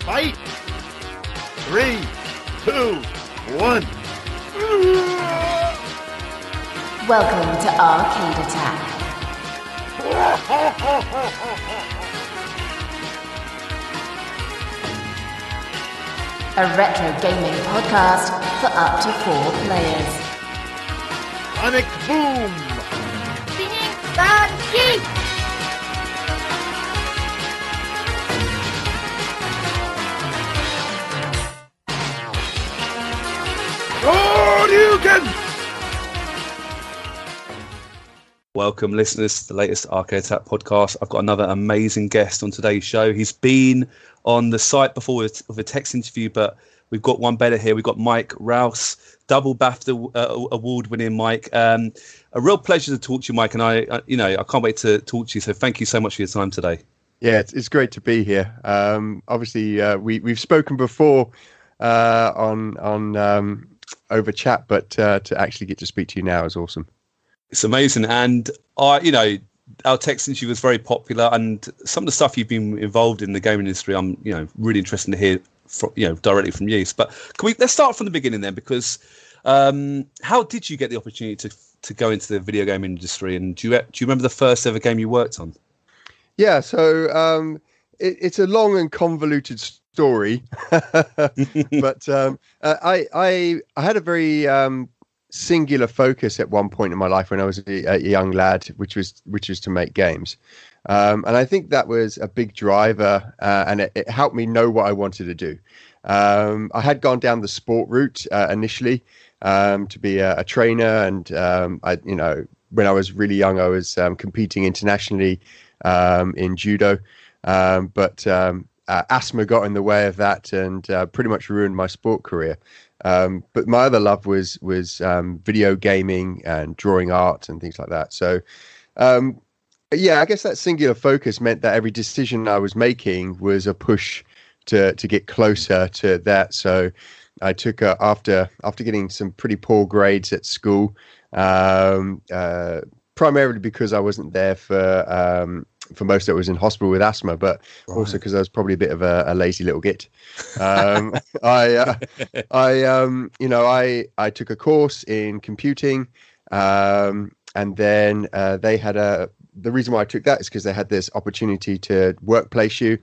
Fight! 3, 2, 1. Welcome to Arcade Attack. A retro gaming podcast for up to 4 players. Sonic Boom! Phoenix Buggy! Shoryuken! Welcome, listeners, to the latest Arcade Attack podcast. I've got another amazing guest on today's show. He's been on the site before with a text interview, but we've got one better here. We've got Mike Rouse, double BAFTA award-winning Mike. A real pleasure to talk to you, Mike, and I can't wait to talk to you. So thank you so much for your time today. Yeah, it's great to be here. Obviously, we've spoken before on over chat, but to actually get to speak to you now is awesome. It's amazing, and our text interview was very popular, and some of the stuff you've been involved in the gaming industry, I'm really interested to hear directly from you. But let's start from the beginning then, because how did you get the opportunity to go into the video game industry, and do you remember the first ever game you worked on? Yeah, so it's a long and convoluted story, but I had a very singular focus at one point in my life when I was a young lad, which was to make games, and I think that was a big driver, and it helped me know what I wanted to do. I had gone down the sport route initially to be a trainer, and when I was really young, I was competing internationally in judo, but asthma got in the way of that and pretty much ruined my sport career. But my other love was video gaming and drawing art and things like that. So, yeah, I guess that singular focus meant that every decision I was making was a push to get closer to that. So I took after getting some pretty poor grades at school, primarily because I wasn't there for most of it. Was in hospital with asthma, but also because I was probably a bit of a lazy little git. I took a course in computing, and then they had the reason why I took that is because they had this opportunity to workplace you.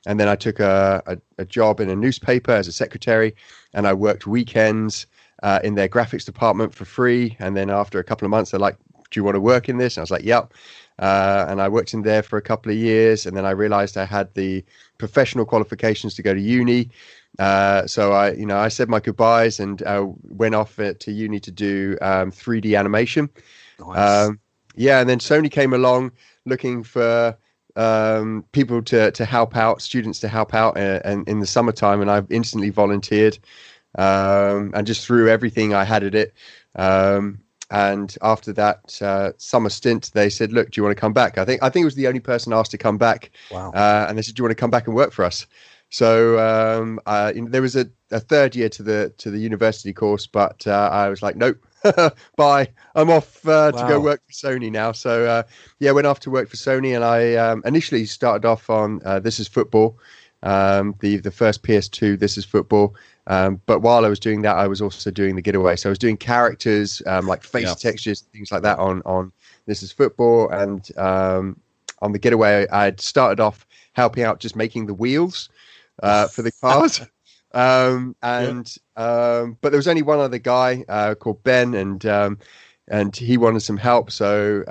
And then I took a job in a newspaper as a secretary, and I worked weekends in their graphics department for free. And then after a couple of months, they're like, "Do you want to work in this?" And I was like, "Yep." And I worked in there for a couple of years, and then I realized I had the professional qualifications to go to uni. So I said my goodbyes and went off to uni to do 3D animation. Nice. And then Sony came along looking for people to help out, students to help out, and in the summertime, and I instantly volunteered and just threw everything I had at it. And after that summer stint, they said, "Look, do you want to come back?" I think it was the only person asked to come back. Wow. And they said, "Do you want to come back and work for us?" So there was a third year to the university course, but I was like, "Nope, bye. I'm off to go work for Sony now." So went off to work for Sony, and I initially started off on This Is Football, the first PS2 This Is Football. But while I was doing that, I was also doing the Getaway. So I was doing characters like face textures, things like that on This Is Football. And on the Getaway, I'd started off helping out just making the wheels for the cars. But there was only one other guy called Ben, and he wanted some help. So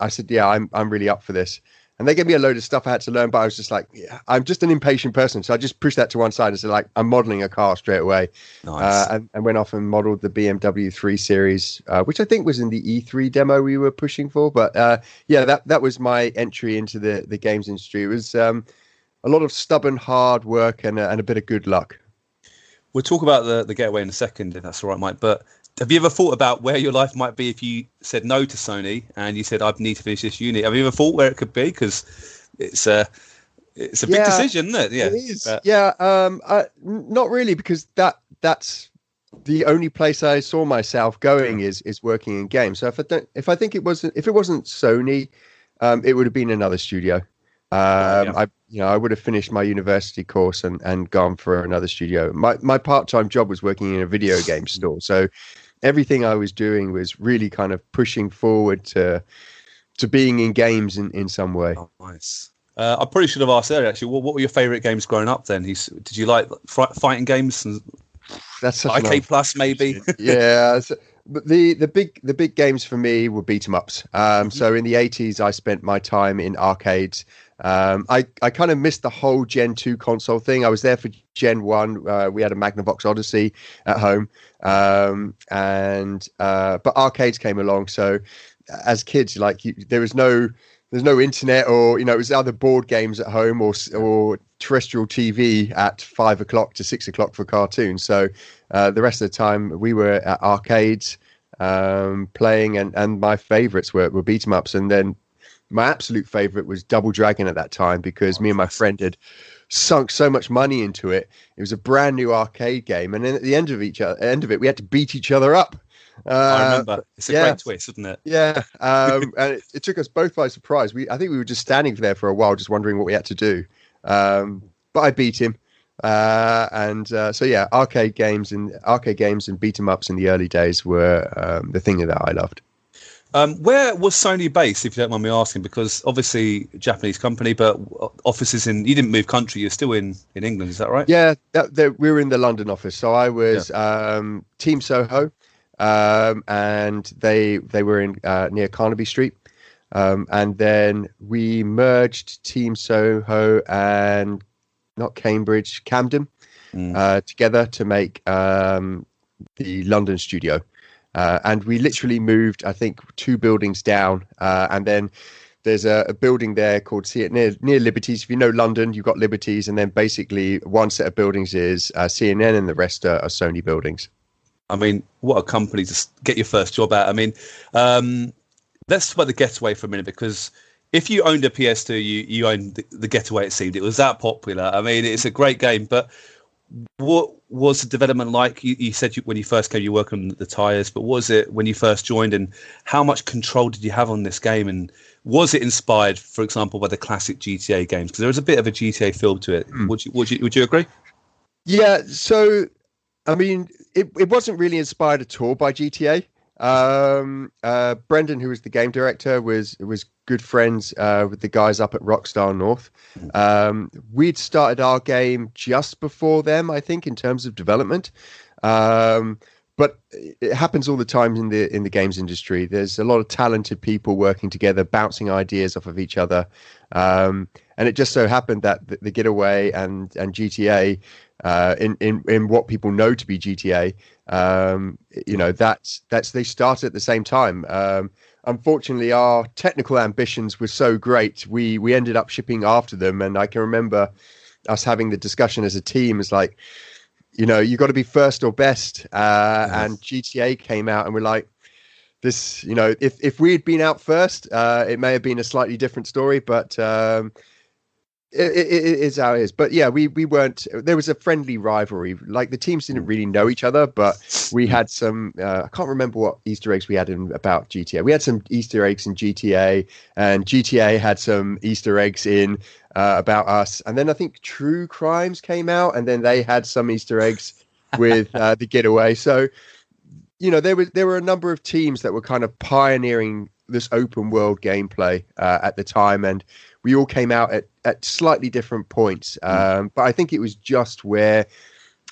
I said, "Yeah, I'm really up for this." And they gave me a load of stuff I had to learn, but I was just like, yeah, I'm just an impatient person. So I just pushed that to one side and said, like, I'm modeling a car straight away. Nice. And went off and modeled the BMW 3 Series, which I think was in the E3 demo we were pushing for. But that was my entry into the games industry. It was a lot of stubborn, hard work and a bit of good luck. We'll talk about the Getaway in a second, if that's all right, Mike. But have you ever thought about where your life might be if you said no to Sony and you said, "I need to finish this uni"? Have you ever thought where it could be? Because it's a big decision, isn't it? Yeah, it is. Not really, because that's the only place I saw myself going is working in games. So if it wasn't Sony, it would have been another studio. I would have finished my university course and gone for another studio. My part-time job was working in a video game store, so everything I was doing was really kind of pushing forward to being in games in some way. Oh, nice. I probably should have asked earlier, actually, what were your favourite games growing up then? Did you like fighting games? And That's such Arcade Plus, maybe? Yeah. But the big games for me were beat 'em ups. So in the 80s, I spent my time in arcades. I kind of missed the whole Gen 2 console thing. I was there for Gen 1. We had a Magnavox Odyssey at home. But arcades came along. So as kids, there's no internet, or it was either board games at home or terrestrial TV at 5 o'clock to 6 o'clock for cartoons. So the rest of the time we were at arcades playing, and my favorites were beat 'em ups. And then my absolute favorite was Double Dragon at that time, because me and my friend had sunk so much money into it. It was a brand new arcade game, and then at the end of it, we had to beat each other up. I remember. It's a great twist, isn't it? Yeah. And it took us both by surprise. I think we were just standing there for a while, just wondering what we had to do. But I beat him. Arcade games and beat 'em ups in the early days were the thing that I loved. Where was Sony based, if you don't mind me asking? Because obviously Japanese company, but offices you didn't move country. You're still in England, is that right? Yeah, we were in the London office. So I was Team Soho. And they were in near Carnaby Street, and then we merged Team Soho and not Cambridge, Camden, together to make the London studio, and we literally moved, I think, 2 buildings down, and then there's a building there called near Liberties. If you know London, you've got Liberties, and then basically one set of buildings is CNN, and the rest are Sony buildings. I mean, what a company to get your first job at. I mean, let's talk about the Getaway for a minute, because if you owned a PS2, you owned the Getaway, it seemed. It was that popular. I mean, it's a great game, but what was the development like? You said when you first came, you worked on the tyres, but what was it when you first joined, and how much control did you have on this game? And was it inspired, for example, by the classic GTA games? Because there was a bit of a GTA feel to it. Would you agree? Yeah, so... I mean, it wasn't really inspired at all by GTA. Brendan, who was the game director, was good friends with the guys up at Rockstar North. We'd started our game just before them, I think, in terms of development. But it happens all the time in the games industry. There's a lot of talented people working together, bouncing ideas off of each other. And it just so happened that the Getaway and GTA, in what people know to be GTA, that's they started at the same time. Unfortunately, our technical ambitions were so great, we ended up shipping after them. And I can remember us having the discussion as a team, as like, you got to be first or best. And GTA came out, and we're like, this, if we had been out first, it may have been a slightly different story, but it is how it is. But yeah, we weren't, there was a friendly rivalry. Like, the teams didn't really know each other, but we had some, I can't remember what Easter eggs we had about GTA. We had some Easter eggs in GTA, and GTA had some Easter eggs in about us. And then I think True Crimes came out, and then they had some Easter eggs with the Getaway. So, there were a number of teams that were kind of pioneering this open world gameplay at the time, and we all came out at slightly different points. But I think it was just where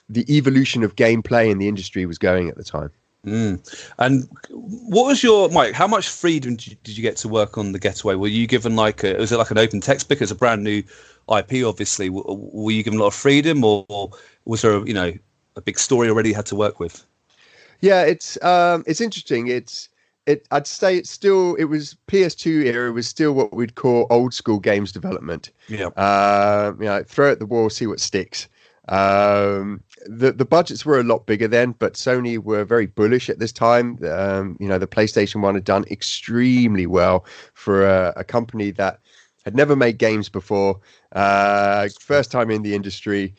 the evolution of gameplay in the industry was going at the time. And what was Mike, how much freedom did you get to work on the Getaway? Were you given was it like an open textbook? It's a brand new IP, obviously. Were you given a lot of freedom, or was there a big story already you had to work with? Yeah, it's interesting. I'd say it was PS2 era. It was still what we'd call old school games development. Yeah. Throw it at the wall, see what sticks. The budgets were a lot bigger then, but Sony were very bullish at this time. The PlayStation 1 had done extremely well for a company that had never made games before, first time in the industry.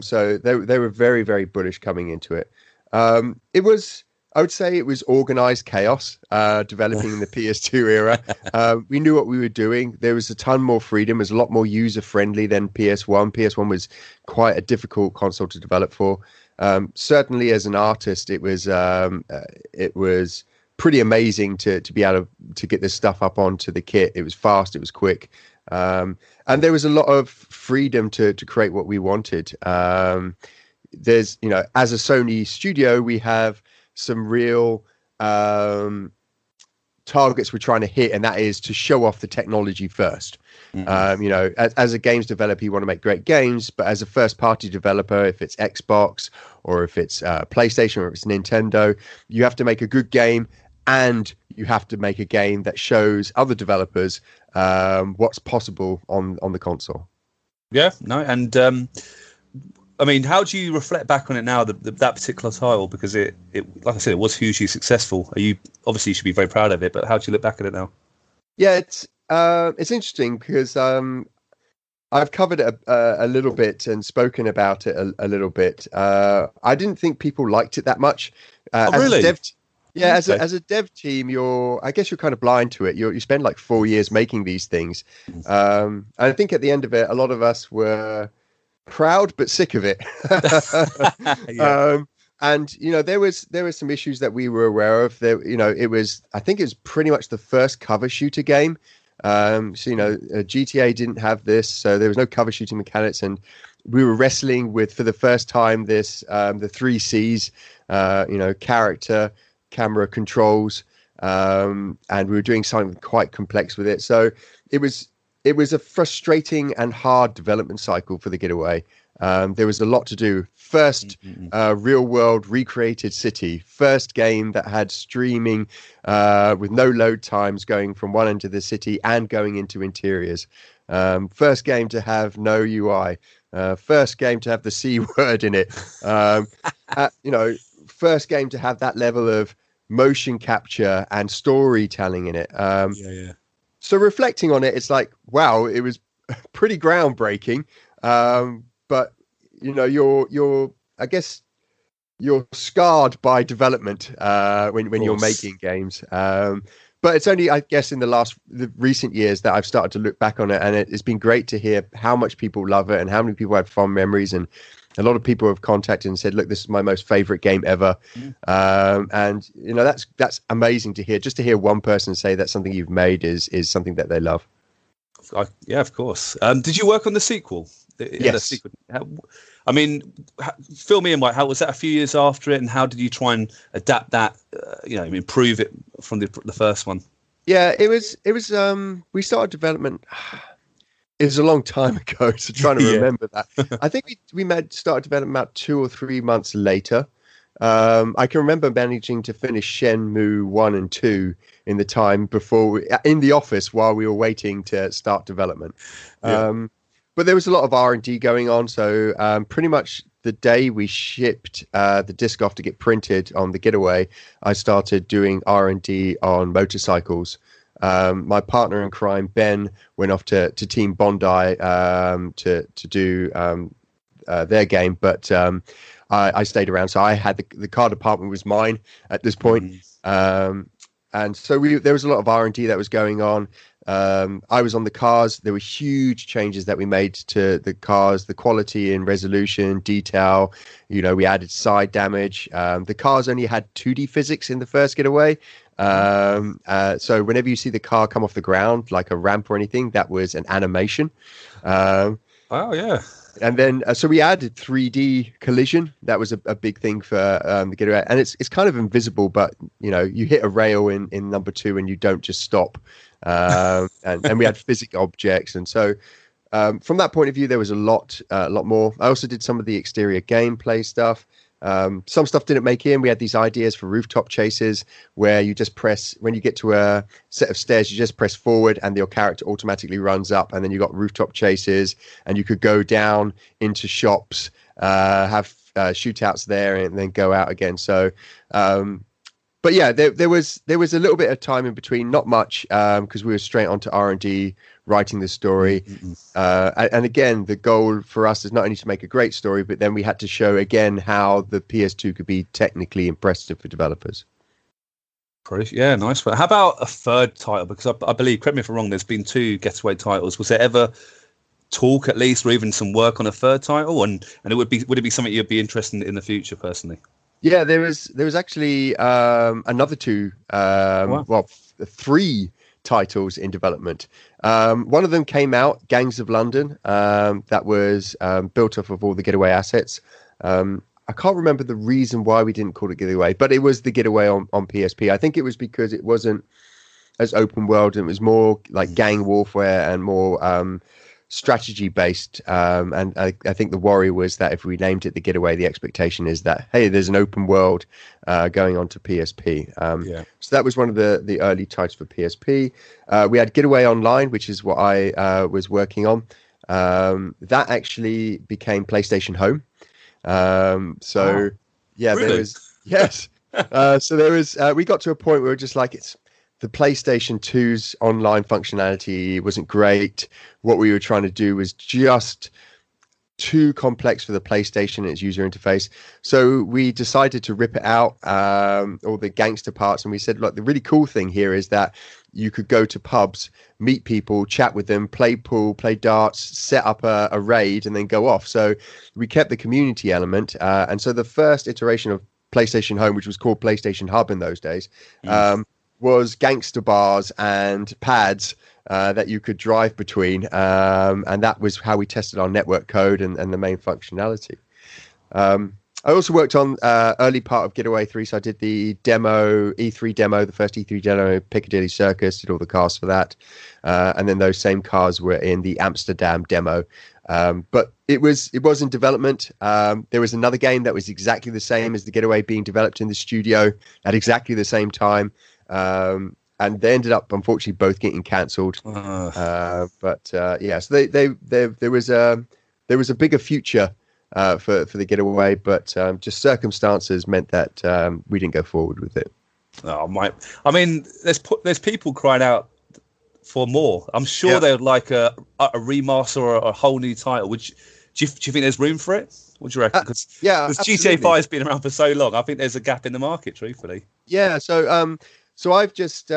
So they were very, very bullish coming into it. I would say it was organized chaos, developing in the PS2 era. We knew what we were doing. There was a ton more freedom. It was a lot more user friendly than PS1. PS1 was quite a difficult console to develop for. Certainly as an artist, it was pretty amazing to be able to get this stuff up onto the kit. It was fast, it was quick. And there was a lot of freedom to create what we wanted. There's, as a Sony studio, we have some real targets we're trying to hit, and that is to show off the technology first. As a games developer, you want to make great games, but as a first party developer, if it's Xbox or if it's PlayStation or if it's Nintendo, you have to make a good game, and you have to make a game that shows other developers what's possible on the console. Yeah, no, and I mean, how do you reflect back on it now, that particular title? Because it, like I said, it was hugely successful. You should be very proud of it, but how do you look back at it now? Yeah, it's interesting because I've covered it a little bit and spoken about it a little bit. I didn't think people liked it that much. Really? As a dev team, I guess you're kind of blind to it. You spend like 4 years making these things. And I think at the end of it, a lot of us were proud but sick of it. Yeah. And there was some issues that we were aware of. I think it was pretty much the first cover shooter game. GTA didn't have this, so there was no cover shooting mechanics, and we were wrestling with, for the first time, this the 3 Cs, character, camera, controls, and we were doing something quite complex with it. So it was a frustrating and hard development cycle for the Getaway. There was a lot to do. First real world recreated city, first game that had streaming with no load times going from one end of the city and going into interiors. First game to have no UI. First game to have the C word in it. First game to have that level of motion capture and storytelling in it. So reflecting on it, it's like, wow, it was pretty groundbreaking. But I guess you're scarred by development when you're making games. But it's only, I guess, in the recent years that I've started to look back on it, and it's been great to hear how much people love it and how many people had fond memories. And a lot of people have contacted and said, "Look, this is my most favorite game ever." And that's amazing to hear. Just to hear one person say that something you've made is something that they love. Yeah, of course. Did you work on the sequel? Yes. I mean, fill me in. How was that a few years after it, and how did you try and adapt that? Improve it from the first one. Yeah, it was. We started development. It was a long time ago, so trying to remember that. I think we started development about 2 or 3 months later. I can remember managing to finish Shenmue 1 and 2 in the time before in the office while we were waiting to start development. But there was a lot of R&D going on. So pretty much the day we shipped the disc off to get printed on the Getaway, I started doing R&D on motorcycles. My partner in crime, Ben, went off to Team Bondi to do their game, but I stayed around. So I had the car department was mine at this point. And so there was a lot of R&D that was going on. I was on the cars. There were huge changes that we made to the cars, the quality and resolution, detail. We added side damage. The cars only had 2D physics in the first Getaway. So whenever you see the car come off the ground, like a ramp or anything, that was an animation. Oh, yeah. And then, so we added 3D collision. That was a big thing for the Getaway. And it's kind of invisible, but, you hit a rail in number 2 and you don't just stop. And we had physics objects. And so from that point of view, there was a lot more. I also did some of the exterior gameplay stuff. Some stuff didn't make in. We had these ideas for rooftop chases where you just press, when you get to a set of stairs, you just press forward and your character automatically runs up, and then you got rooftop chases and you could go down into shops, have shootouts there and then go out again. So but but yeah, there was a little bit of time in between, not much, because we were straight onto R&D, writing the story. And again, the goal for us is not only to make a great story, but then we had to show again how the PS2 could be technically impressive for developers. Yeah, nice one. How about a third title? Because I believe, correct me if I'm wrong, there's been 2 Getaway titles. Was there ever talk, at least, or even some work on a third title? And would it be something you'd be interested in the future, personally? Yeah, there was actually another 2, well, 3 titles in development. One of them came out, Gangs of London, that was built off of all the Getaway assets. I can't remember the reason why we didn't call it Getaway, but it was the Getaway on PSP. I think it was because it wasn't as open world, and it was more like gang warfare and more strategy based. And I think the worry was that if we named it the Getaway, the expectation is that, hey, there's an open world going on to PSP. So that was one of the early titles for PSP. We had Getaway Online, which is what I was working on. That actually became PlayStation Home. Really? There was, yes. So there was, we got to a point where we're just like, it's the PlayStation 2's online functionality wasn't great. What we were trying to do was just too complex for the PlayStation and its user interface. So we decided to rip it out, all the gangster parts. And we said, look, the really cool thing here is that you could go to pubs, meet people, chat with them, play pool, play darts, set up a raid, and then go off. So we kept the community element. And so the first iteration of PlayStation Home, which was called PlayStation Hub in those days, was gangster bars and pads that you could drive between. And that was how we tested our network code and the main functionality. I also worked on early part of Getaway 3, so I did the demo, E3 demo, the first E3 demo, Piccadilly Circus, did all the cars for that. And then those same cars were in the Amsterdam demo. But it was in development. There was another game that was exactly the same as the Getaway being developed in the studio at exactly the same time. And they ended up, unfortunately, both getting cancelled. So there was a bigger future for the Getaway, but just circumstances meant that we didn't go forward with it. I mean, there's people crying out for more. I'm sure they would like a remaster or a whole new title. Do you think there's room for it? What do you reckon? Because GTA 5 has been around for so long, I think there's a gap in the market, truthfully. Yeah, so I've just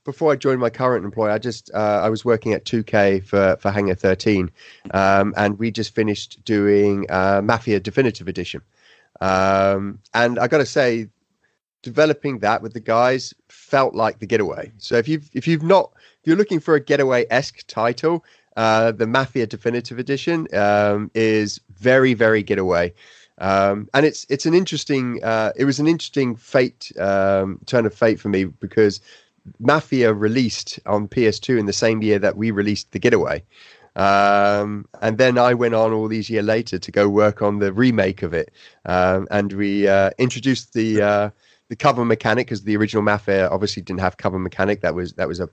before I joined my current employer, I was working at 2K for Hangar 13, and we just finished doing Mafia Definitive Edition, and I got to say, developing that with the guys felt like the Getaway. So if you're looking for a Getaway-esque title, the Mafia Definitive Edition is very, very Getaway. And it's an interesting, it was an interesting turn of fate for me, because Mafia released on PS2 in the same year that we released the Getaway. And then I went on all these years later to go work on the remake of it. And we introduced the cover mechanic, because the original Mafia obviously didn't have cover mechanic. That was a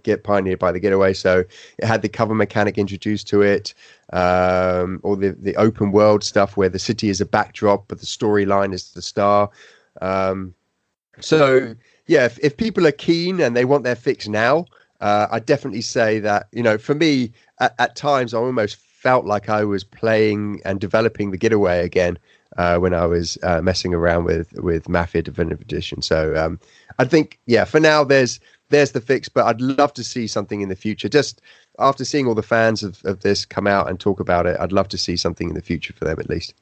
get pioneered by the Getaway, so it had the cover mechanic introduced to it, or the open world stuff where the city is a backdrop but the storyline is the star. So yeah, if people are keen and they want their fix now, I definitely say that, for me at times I almost felt like I was playing and developing the Getaway again when I was messing around with Mafia Definitive Edition. So I think, for now there's the fix, but I'd love to see something in the future. Just after seeing all the fans of this come out and talk about it, I'd love to see something in the future for them at least.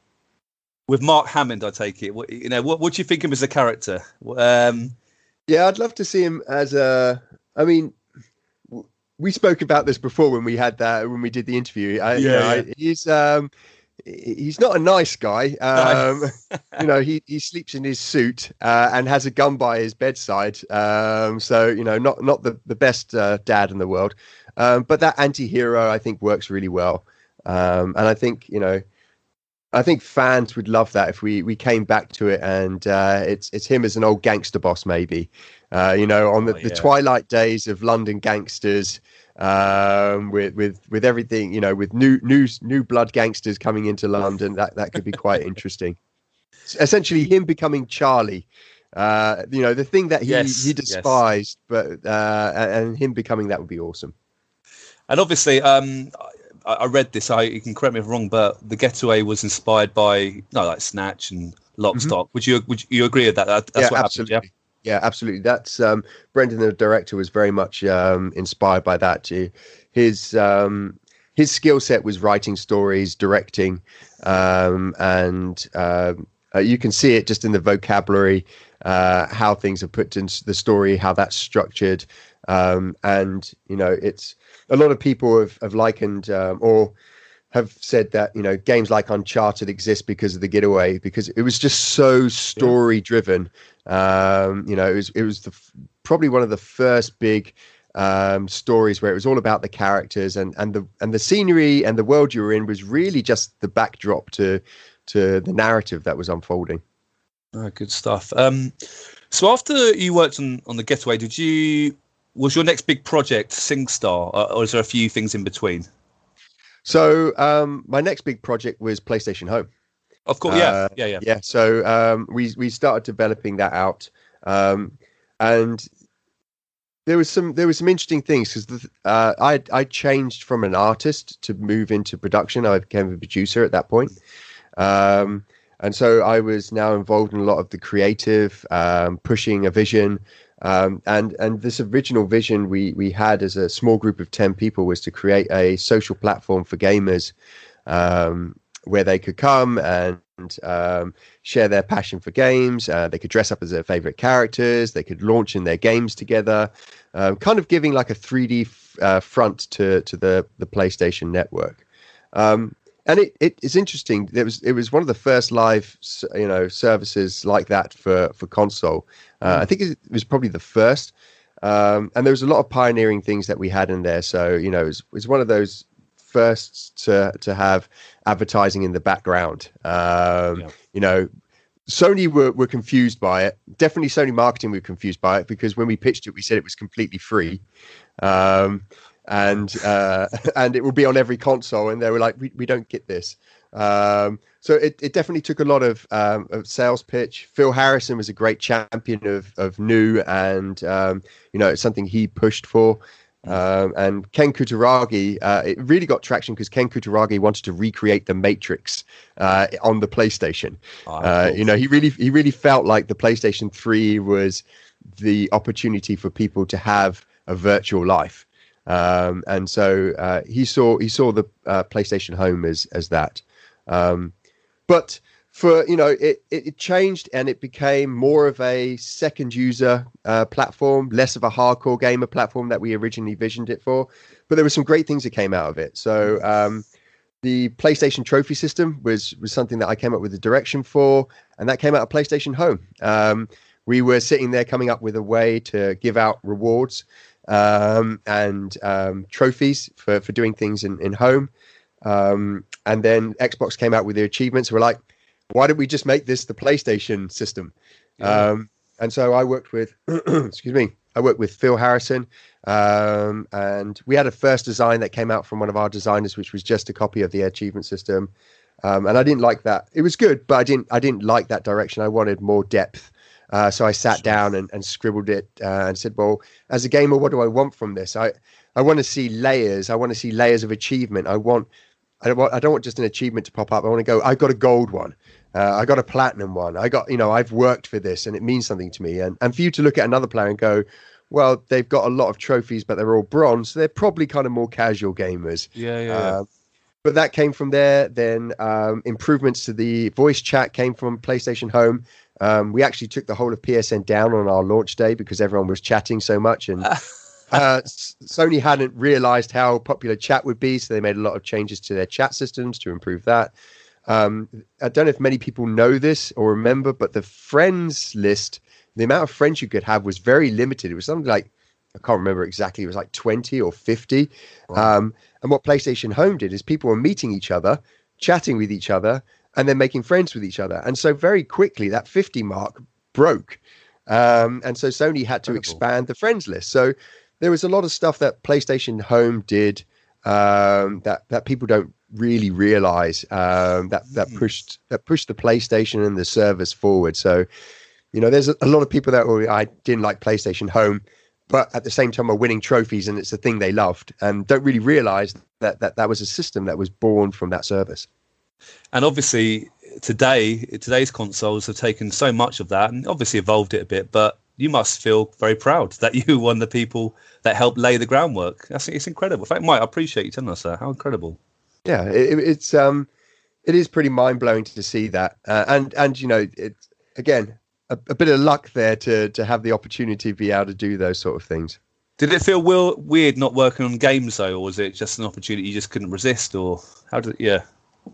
With Mark Hammond, I take it. What do you think of him as a character? Yeah, I'd love to see him as I mean, we spoke about this before when we did the interview. He's not a nice guy. He sleeps in his suit and has a gun by his bedside. So not the best dad in the world. But that anti-hero, I think, works really well. And I think fans would love that if we came back to it, and it's him as an old gangster boss, maybe. On the twilight days of London gangsters. With everything, with new blood gangsters coming into London, that could be quite interesting. Essentially him becoming Charlie, The thing that Yes, he yes. despised, but and him becoming that would be awesome. And obviously, I read this. You can correct me if I'm wrong, but the Getaway was inspired by like Snatch and Lock Stock. Would you agree with that? That's what absolutely. happened. Yeah, absolutely. That's Brendan, the director, was very much inspired by that. His skill set was writing stories, directing, and you can see it just in the vocabulary, how things are put into the story, how that's structured, and it's a lot of people have likened or have said that games like Uncharted exist because of the Getaway, because it was just so story driven. It was probably one of the first big stories where it was all about the characters and the scenery, and the world you were in was really just the backdrop to the narrative that was unfolding. Oh, good stuff. So after you worked on the Getaway, was your next big project SingStar, or is there a few things in between? So my next big project was PlayStation Home. Of course, yeah. So we started developing that out, and there was some interesting things, because I changed from an artist to move into production. I became a producer at that point, and so I was now involved in a lot of the creative, pushing a vision. And this original vision we had as a small group of 10 people was to create a social platform for gamers, where they could come and share their passion for games. They could dress up as their favorite characters. They could launch in their games together, kind of giving like a 3D front to the PlayStation Network. And it's interesting. It was one of the first live services like that for console. I think it was probably the first. And there was a lot of pioneering things that we had in there. So it was one of those firsts to have advertising in the background. Sony were confused by it. Definitely Sony marketing were confused by it, because when we pitched it, we said it was completely free. And it will be on every console, and they were like, we don't get this. So it definitely took a lot of sales pitch. Phil Harrison was a great champion of new, and it's something he pushed for. And Ken Kutaragi, it really got traction because Ken Kutaragi wanted to recreate the Matrix on the PlayStation. He really felt like the PlayStation 3 was the opportunity for people to have a virtual life. And so he saw the PlayStation Home as that. But for it changed, and it became more of a second user platform, less of a hardcore gamer platform that we originally visioned it for. But there were some great things that came out of it. So the PlayStation Trophy system was something that I came up with the direction for, and that came out of PlayStation Home. We were sitting there coming up with a way to give out rewards and trophies for doing things in home. And then Xbox came out with their achievements. We're like, why don't we just make this the PlayStation system? Yeah. And so I worked with, I worked with Phil Harrison, and we had a first design that came out from one of our designers, which was just a copy of the achievement system. And I didn't like that. It was good, but I didn't like that direction. I wanted more depth. So I sat down and scribbled it and said, well, as a gamer, what do I want from this? I want to see layers. I want to see layers of achievement. I don't want just an achievement to pop up. I want to go, I got a gold one. I got a platinum one. I've worked for this and it means something to me. And for you to look at another player and go, well, they've got a lot of trophies, but they're all bronze. So they're probably kind of more casual gamers. Yeah. But that came from there. Then improvements to the voice chat came from PlayStation Home. We actually took the whole of PSN down on our launch day because everyone was chatting so much. And Sony hadn't realized how popular chat would be. So they made a lot of changes to their chat systems to improve that. I don't know if many people know this or remember, but the friends list, the amount of friends you could have was very limited. It was something like, I can't remember exactly. It was like 20 or 50. Right. And what PlayStation Home did is people were meeting each other, chatting with each other, and then making friends with each other. And so very quickly that 50 mark broke. And so Sony had to expand the friends list. So there was a lot of stuff that PlayStation Home did that people don't really realize that pushed the PlayStation and the service forward. So You know, there's a lot of people that I didn't like PlayStation Home, but at the same time are winning trophies, and it's a thing they loved, and don't really realize that was a system that was born from that service. And obviously today's consoles have taken so much of that and obviously evolved it a bit, but you must feel very proud that you were one of the people that helped lay the groundwork. It's incredible. In fact, Mike, I appreciate you telling us that. How incredible. Yeah, it is pretty mind blowing to see that, and you know, it's again a bit of luck there to have the opportunity to be able to do those sort of things. Did it feel weird not working on games though, or was it just an opportunity you just couldn't resist, or how did it? Yeah.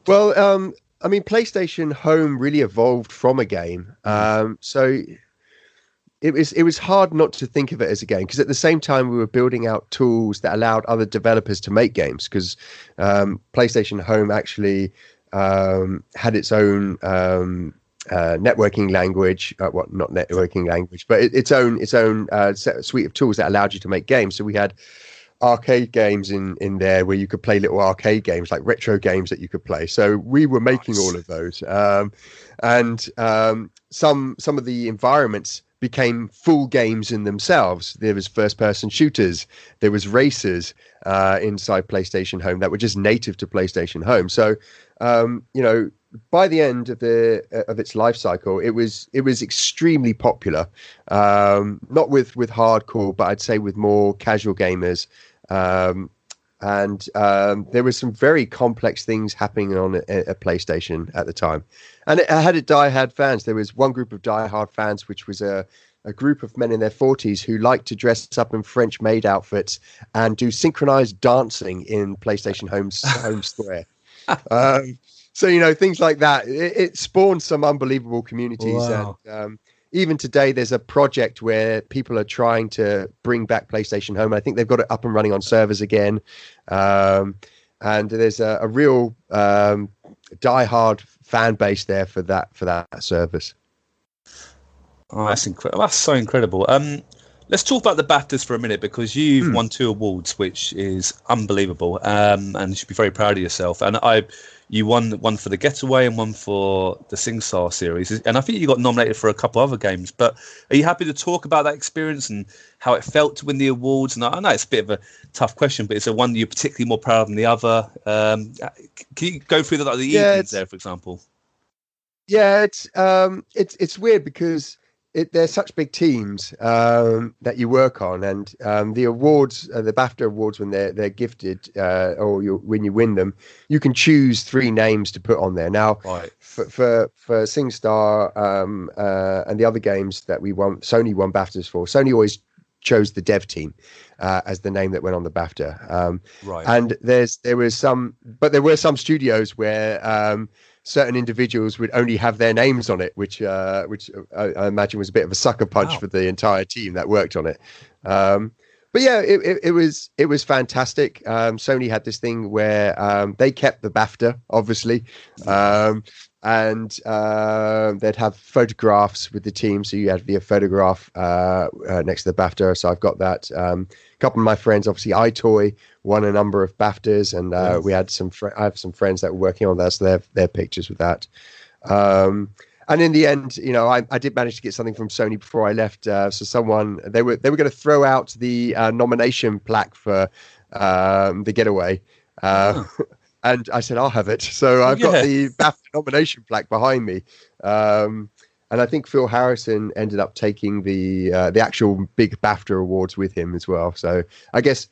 Well, I mean, PlayStation Home really evolved from a game, so it was hard not to think of it as a game, because at the same time we were building out tools that allowed other developers to make games, because PlayStation Home actually had its own networking language, not networking language, but its own suite of tools that allowed you to make games. So we had arcade games in there where you could play little arcade games, like retro games that you could play. So we were making all of those, and some of the environments became full games in themselves. There was first-person shooters, there was racers inside PlayStation Home that were just native to PlayStation Home. So you know, by the end of its life cycle, it was extremely popular. Not with hardcore, but I'd say with more casual gamers. And there were some very complex things happening on a PlayStation at the time, and it had die-hard fans. There was one group of die-hard fans, which was a group of men in their 40s who liked to dress up in French maid outfits and do synchronized dancing in PlayStation Home Square. So, you know, things like that, it spawned some unbelievable communities. Wow. And even today, there's a project where people are trying to bring back PlayStation Home. I think they've got it up and running on servers again. And there's a real die-hard fan base there for that service. Oh, that's incredible. That's so incredible. Let's talk about the BAFTAs for a minute, because you've won 2 awards, which is unbelievable, and you should be very proud of yourself. And you won one for the Getaway and one for the SingStar series, and I think you got nominated for a couple other games. But are you happy to talk about that experience and how it felt to win the awards? And I know it's a bit of a tough question, but it's a one you're particularly more proud of than the other. Can you go through the evenings there, for example? Yeah, it's weird because they're such big teams that you work on, and the awards, the BAFTA awards, when they're gifted when you win them, you can choose 3 names to put on there. Now, right. for SingStar and the other games that we won, Sony won BAFTAs for. Sony always chose the dev team as the name that went on the BAFTA. Right. And there were some studios where certain individuals would only have their names on it, which I imagine was a bit of a sucker punch for the entire team that worked on it. But yeah, it was fantastic. Sony had this thing where they kept the BAFTA, obviously, and they'd have photographs with the team. So you had a photograph next to the BAFTA. So I've got that. A couple of my friends, obviously, iToy won a number of BAFTAs, and we had I have some friends that were working on that, so they have their pictures with that. And in the end, you know, I did manage to get something from Sony before I left. So they were going to throw out the nomination plaque for the Getaway. And I said, I'll have it. So I've got the BAFTA nomination plaque behind me. And I think Phil Harrison ended up taking the actual big BAFTA awards with him as well. So I guess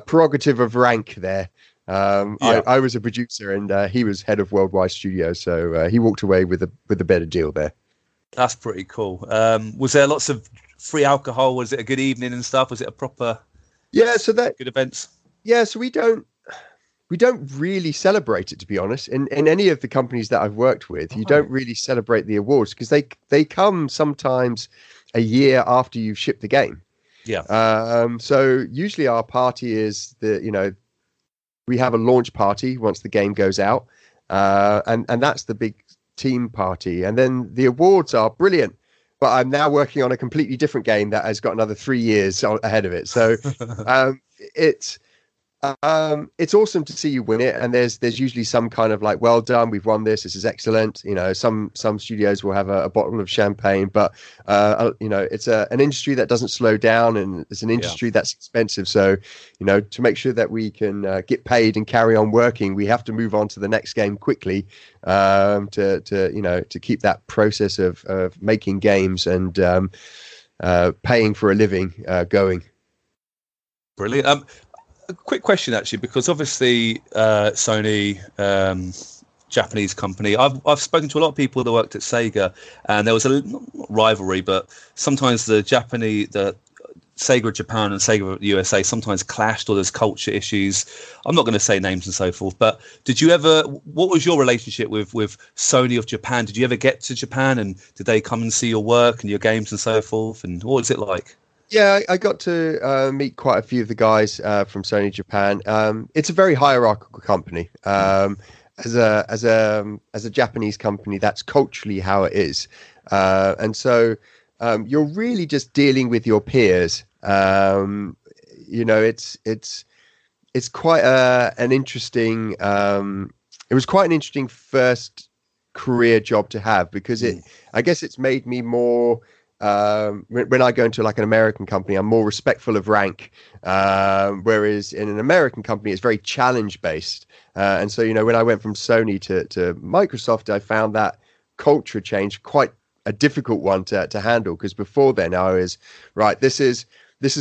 prerogative of rank there. I was a producer, and he was head of Worldwide Studios. So he walked away with a better deal there. That's pretty cool. Was there lots of free alcohol? Was it a good evening and stuff? Was it a proper good events? Yeah, so we don't really celebrate it, to be honest. In any of the companies that I've worked with, you don't really celebrate the awards, because they come sometimes a year after you've shipped the game. Yeah. So usually our party is we have a launch party once the game goes out, and that's the big team party. And then the awards are brilliant, but I'm now working on a completely different game that has got another 3 years ahead of it. So It's awesome to see you win it, and there's usually some kind of like, well done, we've won this. This is excellent. You know, some studios will have a bottle of champagne, but you know, it's an industry that doesn't slow down, and it's an industry that's expensive. So, you know, to make sure that we can get paid and carry on working, we have to move on to the next game quickly, to you know, to keep that process of making games and paying for a living going. Brilliant. A quick question, actually, because obviously Sony, Japanese company. I've spoken to a lot of people that worked at Sega, and there was a not rivalry, but sometimes the Sega Japan and Sega USA sometimes clashed, or there's culture issues. I'm not going to say names and so forth, but what was your relationship with Sony of Japan? Did you ever get to Japan, and did they come and see your work and your games and so forth? And what was it like? Yeah, I got to meet quite a few of the guys from Sony Japan. It's a very hierarchical company. As a Japanese company, that's culturally how it is, and so you're really just dealing with your peers. You know, it's quite an interesting. It was quite an interesting first career job to have, because I guess it's made me more. When I go into like an American company, I'm more respectful of rank, whereas in an American company, it's very challenge based. And so, you know, when I went from Sony to Microsoft, I found that culture change quite a difficult one to handle, because before then I was right. This is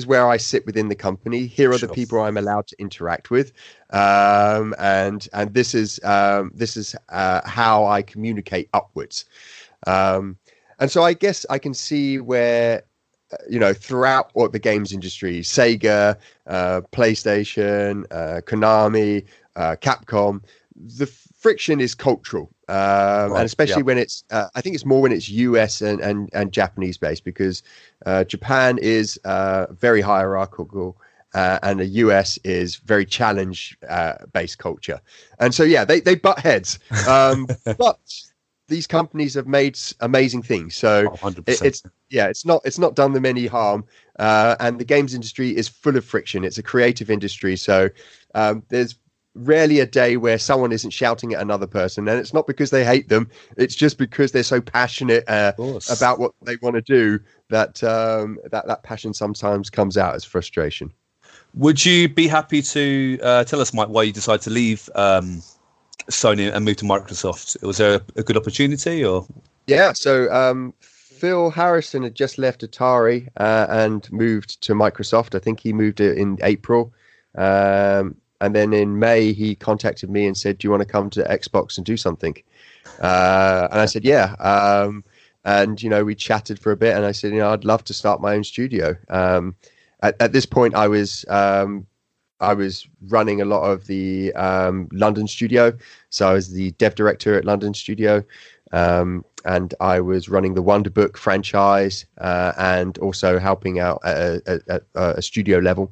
where I sit within the company. Here are the people I'm allowed to interact with, and this is how I communicate upwards. And so I guess I can see where, you know, throughout the games industry, Sega, PlayStation, Konami, Capcom, the friction is cultural, and especially when it's, I think it's more when it's US and Japanese based, because Japan is very hierarchical. And the US is very challenge based culture. And so, yeah, they butt heads. But these companies have made amazing things, so it's not done them any harm. And the games industry is full of friction. It's a creative industry, so there's rarely a day where someone isn't shouting at another person, and it's not because they hate them. It's just because they're so passionate about what they want to do that that passion sometimes comes out as frustration. Would you be happy to tell us, Mike, why you decided to leave Sony and move to Microsoft? Was there a good opportunity, or? Yeah, so Phil Harrison had just left Atari and moved to Microsoft. I think he moved in April, and then in May he contacted me and said, "Do you want to come to Xbox and do something?" And I said, "Yeah." And you know, we chatted for a bit, and I said, "You know, I'd love to start my own studio." At this point, I was running a lot of the London studio. So I was the dev director at London studio. And I was running the Wonderbook franchise and also helping out at a studio level.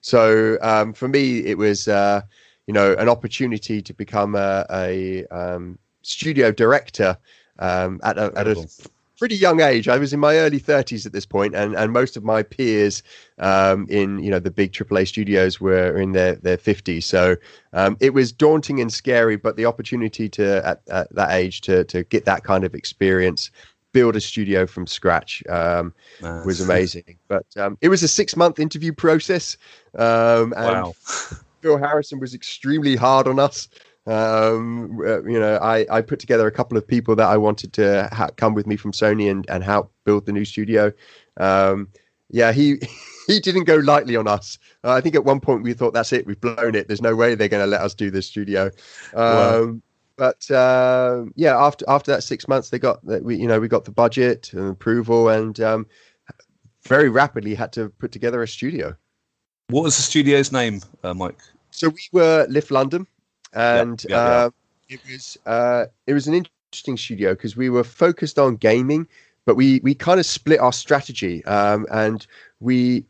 So for me, it was, you know, an opportunity to become a studio director at a pretty young age. I was in my early 30s at this point, and most of my peers in, you know, the big AAA studios were in their 50s. So it was daunting and scary, but the opportunity to at that age to get that kind of experience, build a studio from scratch, was amazing. But it was a 6-month interview process, and Phil Harrison was extremely hard on us. You know, I put together a couple of people that I wanted to come with me from Sony and help build the new studio. Yeah, he didn't go lightly on us. I think at one point we thought, that's it, we've blown it. There's no way they're going to let us do this studio. But yeah, after that 6 months, we got the budget and approval, and very rapidly had to put together a studio. What was the studio's name, Mike? So we were Lift London. And it was an interesting studio because we were focused on gaming, but we kind of split our strategy, and we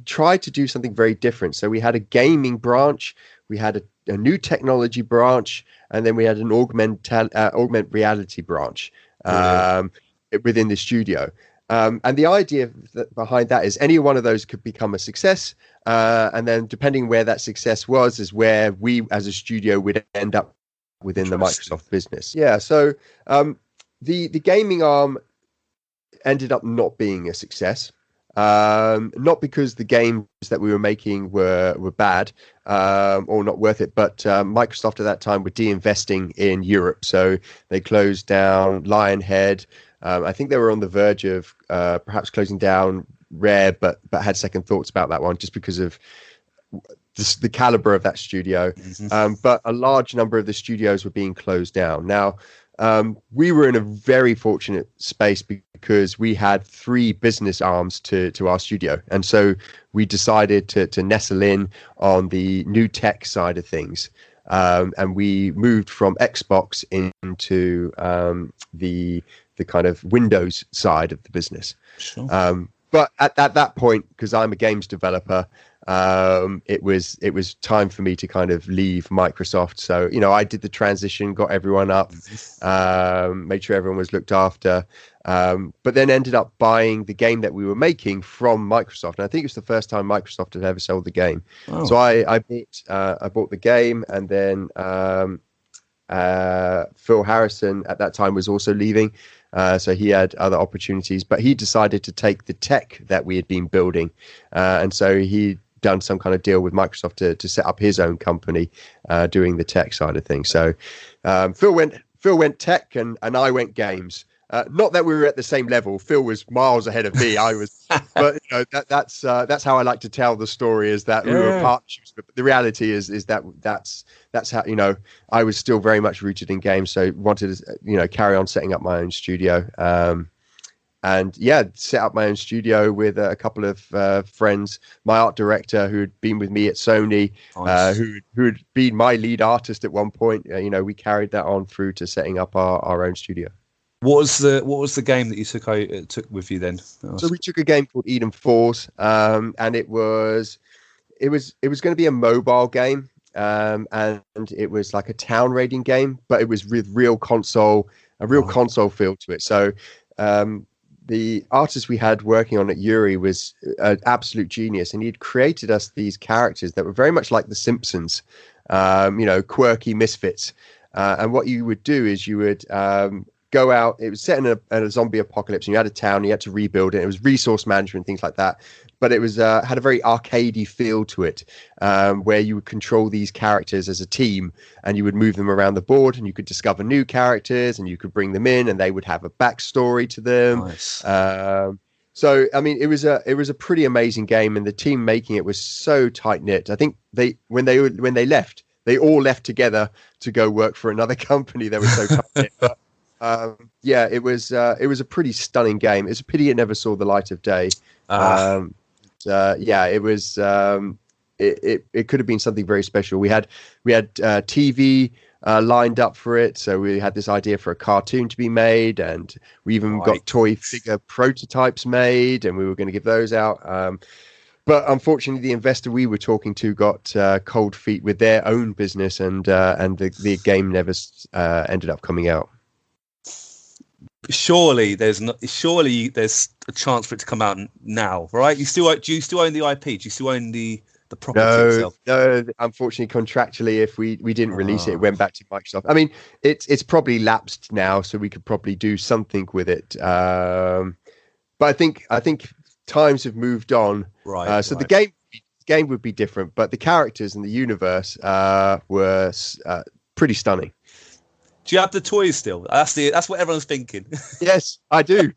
tried to do something very different. So we had a gaming branch, we had a new technology branch, and then we had an augmented reality branch within the studio. And the idea behind that is any one of those could become a success. And then depending where that success was is where we as a studio would end up within the Microsoft business. Yeah. So the gaming arm ended up not being a success. Not because the games that we were making were bad or not worth it, but Microsoft at that time were de-investing in Europe. So they closed down Lionhead. I think they were on the verge of perhaps closing down Rare, but had second thoughts about that one just because of the caliber of that studio. But a large number of the studios were being closed down. Now, we were in a very fortunate space because we had 3 business arms to our studio. And so we decided to nestle in on the new tech side of things. And we moved from Xbox into the kind of Windows side of the business. Sure. But at that point, because I'm a games developer, it was time for me to kind of leave Microsoft. So, I did the transition, got everyone up, made sure everyone was looked after, but then ended up buying the game that we were making from Microsoft. And I think it was the first time Microsoft had ever sold the game. Oh. So I bought the game, and then Phil Harrison at that time was also leaving. So he had other opportunities, but he decided to take the tech that we had been building. And so he'd done some kind of deal with Microsoft to set up his own company doing the tech side of things. So Phil went tech and I went games. Not that we were at the same level. Phil was miles ahead of me. I was, but that's how I like to tell the story. Is that we were partnerships, but the reality is that's how I was still very much rooted in games. So wanted to carry on setting up my own studio, and set up my own studio with a couple of friends. My art director, who had been with me at Sony, nice. who had been my lead artist at one point. We carried that on through to setting up our own studio. What was the game that you took with you then? So we took a game called Eden Falls, and it was going to be a mobile game, and it was like a town raiding game, but it was with real console feel to it. So the artist we had working on it, Yuri, was an absolute genius, and he'd created us these characters that were very much like The Simpsons, quirky misfits. And what you would do is you would go out. It was set in a zombie apocalypse, and you had a town. You had to rebuild it. It was resource management, things like that. But it was had a very arcadey feel to it, where you would control these characters as a team, and you would move them around the board, and you could discover new characters, and you could bring them in, and they would have a backstory to them. Nice. So I mean, it was a pretty amazing game, and the team making it was so tight knit. I think when they left, they all left together to go work for another company. They were so tight knit. But, it was a pretty stunning game. It's a pity it never saw the light of day. It was. It could have been something very special. We had TV lined up for it, so we had this idea for a cartoon to be made, and we even got toy figure prototypes made, and we were going to give those out. But unfortunately, the investor we were talking to got cold feet with their own business, and the game never ended up coming out. Surely there's a chance for it to come out now, right? Do you still own the IP? Do you still own the property itself? No, unfortunately, contractually, if we didn't release it went back to Microsoft. I mean, it's probably lapsed now, so we could probably do something with it. But I think times have moved on. Right. So right. The game would be different, but the characters and the universe were pretty stunning. Do you have the toys still? That's what everyone's thinking. Yes, I do.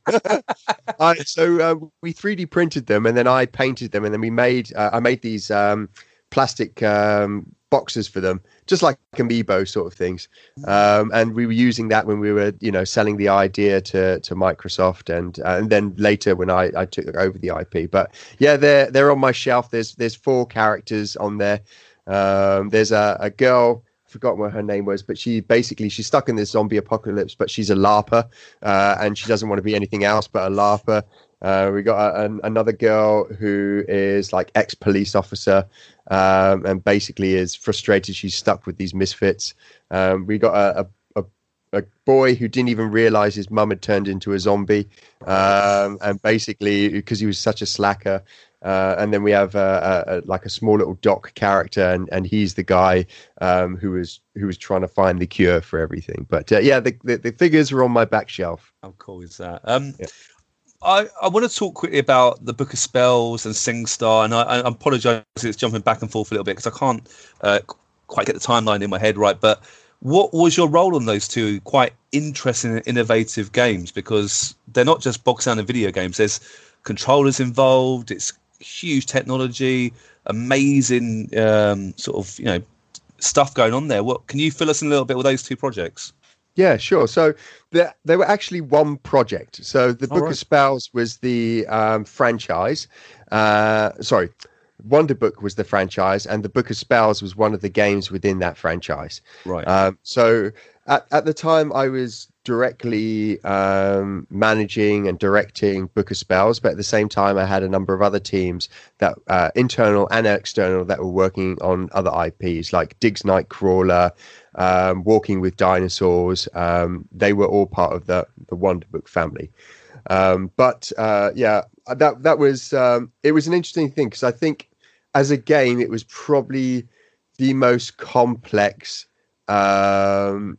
So we 3D printed them, and then I painted them, and then I made these plastic boxes for them, just like Amiibo sort of things. And we were using that when we were, selling the idea to Microsoft, and then later when I took over the IP. But yeah, they're on my shelf. There's 4 characters on there. There's a girl. Forgotten what her name was, but she's stuck in this zombie apocalypse, but she's a LARPer, and she doesn't want to be anything else but a LARPer. We got another girl who is like ex-police officer, and basically is frustrated. She's stuck with these misfits. We got a boy who didn't even realize his mum had turned into a zombie, and basically because he was such a slacker. And then we have like a small little Doc character, and he's the guy who was trying to find the cure for everything. But the figures are on my back shelf. How cool is that? I want to talk quickly about the Book of Spells and SingStar, and I apologise if it's jumping back and forth a little bit because I can't quite get the timeline in my head right. But what was your role on those two quite interesting and innovative games? Because they're not just box standard video games. There's controllers involved. It's huge technology, amazing sort of stuff going on there. What can you fill us in a little bit with those two projects? Yeah, sure. So they were actually one project. So the Book of Spells was the franchise. Wonder Book was the franchise, and the Book of Spells was one of the games within that franchise. Right. So at the time, I was directly managing and directing Book of Spells, but at the same time, I had a number of other teams that internal and external that were working on other IPs like Diggs Nightcrawler, Walking with Dinosaurs. They were all part of the Wonder Book family. That was it was an interesting thing because I think as a game it was probably the most complex AR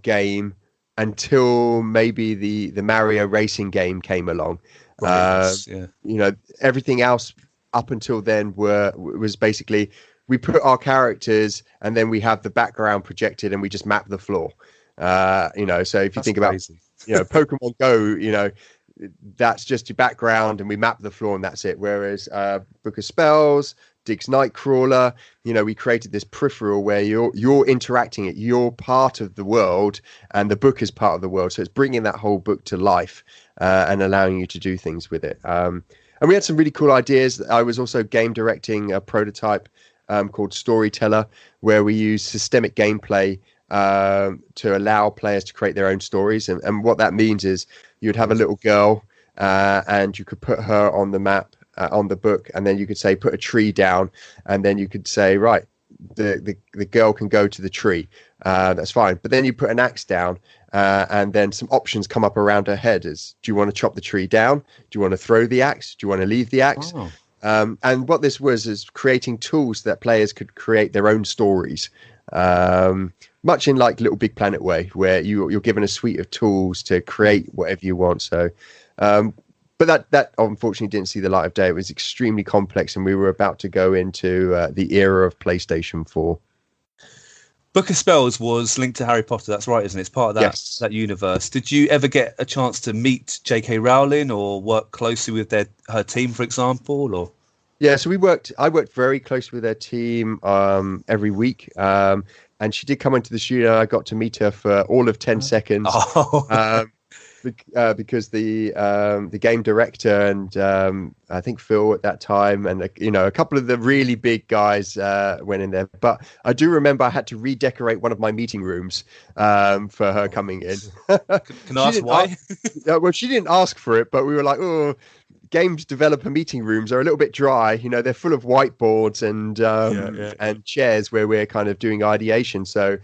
game until maybe the Mario racing game came along. Everything else up until then was basically we put our characters and then we have the background projected and we just map the floor. So if you think about Pokemon Go, that's just your background and we map the floor and that's it. Whereas Book of Spells, Diggs Nightcrawler, we created this peripheral where you're interacting it. You're part of the world and the book is part of the world. So it's bringing that whole book to life and allowing you to do things with it. And we had some really cool ideas. I was also game directing a prototype called Storyteller, where we use systemic gameplay to allow players to create their own stories. And what that means is you'd have a little girl and you could put her on the map on the book, and then you could say put a tree down, and then you could say right, the girl can go to the tree. That's fine. But then you put an axe down and then some options come up around her head as do you want to chop the tree down? Do you want to throw the axe? Do you want to leave the axe? Oh. And what this was is creating tools that players could create their own stories. Much in like Little Big Planet way, where you're given a suite of tools to create whatever you want. So, but that unfortunately didn't see the light of day. It was extremely complex, and we were about to go into the era of PlayStation 4. Book of Spells was linked to Harry Potter. That's right, isn't it? It's part of that universe. Did you ever get a chance to meet J.K. Rowling or work closely with her team, for example? Or yeah, so I worked very closely with their team every week. And she did come into the studio. I got to meet her for all of 10 seconds because the game director and I think Phil at that time and a couple of the really big guys went in there. But I do remember I had to redecorate one of my meeting rooms for her coming in. Can I ask why? Well, she didn't ask for it, but we were like, oh. Games developer meeting rooms are a little bit dry. They're full of whiteboards and chairs where we're kind of doing ideation. So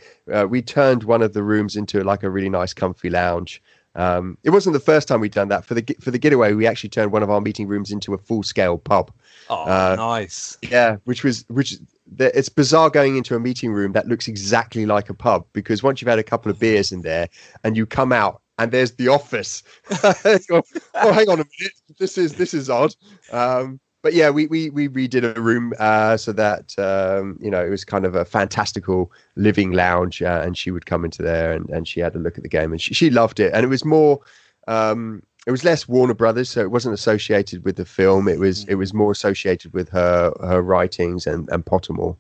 we turned one of the rooms into like a really nice, comfy lounge. It wasn't the first time we'd done that. For the getaway, we actually turned one of our meeting rooms into a full-scale pub. Oh, nice. Yeah, it's bizarre going into a meeting room that looks exactly like a pub because once you've had a couple of beers in there and you come out, and there's the office. Oh, hang on a minute. This is odd. But yeah, we redid a room so that it was kind of a fantastical living lounge, and she would come into there and she had a look at the game, and she loved it. And it was more, it was less Warner Brothers, so it wasn't associated with the film. It was more associated with her writings and Pottermore.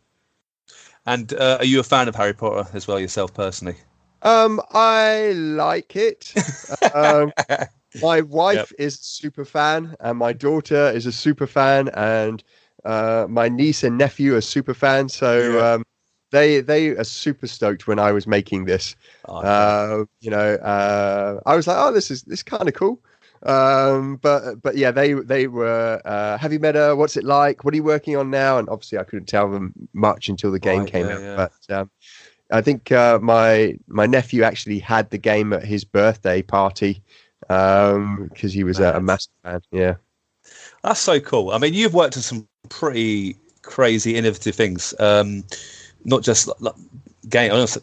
And are you a fan of Harry Potter as well yourself personally? I like it. My wife is a super fan, and my daughter is a super fan, and my niece and nephew are super fans. So they are super stoked when I was making this. I was like, oh, this is kind of cool. But yeah, they were. Have you met her? What's it like? What are you working on now? And obviously, I couldn't tell them much until the game came out. But I think my nephew actually had the game at his birthday party because he was a massive fan. Yeah, that's so cool. I mean, you've worked on some pretty crazy, innovative things. Not just like game. I don't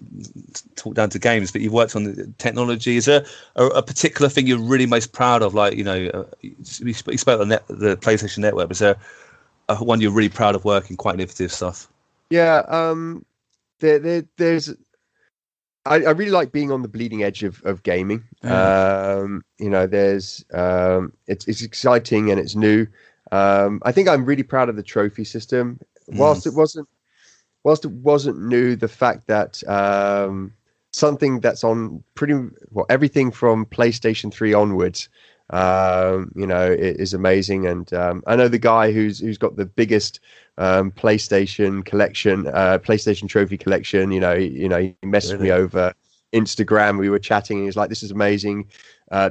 talk down to games, but you've worked on the technology. Is there a particular thing you're really most proud of? Like, you spoke on the PlayStation Network. Is there one you're really proud of working? Quite innovative stuff. Yeah. There's. I really like being on the bleeding edge of gaming. There's it's exciting and it's new. I think I'm really proud of the trophy system. Whilst it wasn't new, the fact that something that's on everything from PlayStation 3 onwards, it is amazing. And I know the guy who's got the biggest PlayStation collection, PlayStation trophy collection. He messaged me over Instagram. We were chatting, and he was like, "This is amazing.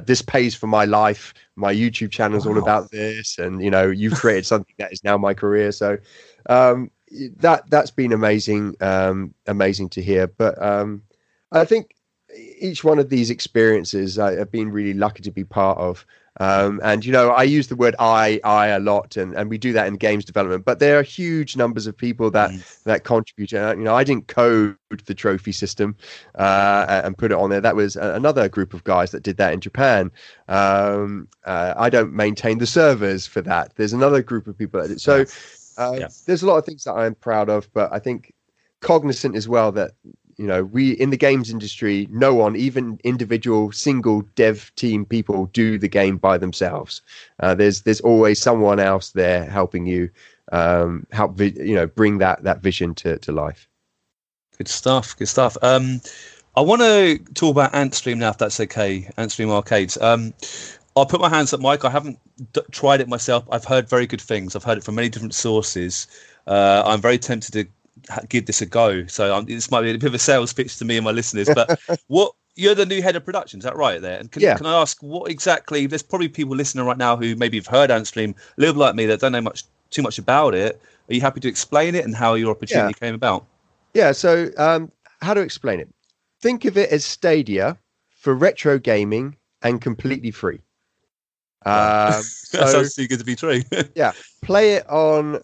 This pays for my life. My YouTube channel is all about this, and you've created something that is now my career." So that's been amazing, amazing to hear. But I think each one of these experiences I've been really lucky to be part of. And I use the word I a lot, and we do that in games development. But there are huge numbers of people that contribute. I didn't code the trophy system and put it on there. That was another group of guys that did that in Japan. I don't maintain the servers for that. There's another group of people that did. So there's a lot of things that I'm proud of, but I think cognizant as well that we in the games industry, no one, even individual single dev team people, do the game by themselves. There's always someone else there helping you, help bring that vision to life. Good stuff. I want to talk about Antstream now, if that's okay. Antstream Arcades. I'll put my hands up, Mike. I haven't tried it myself. I've heard very good things. I've heard it from many different sources. I'm very tempted to give this a go. So this might be a bit of a sales pitch to me and my listeners. But you're the new head of production, is that right there? And can I ask what exactly? There's probably people listening right now who maybe have heard Antstream, a little like me, that don't know too much about it. Are you happy to explain it and how your opportunity came about? Yeah. So how to explain it? Think of it as Stadia for retro gaming and completely free. That sounds too good to be true. Yeah, play it on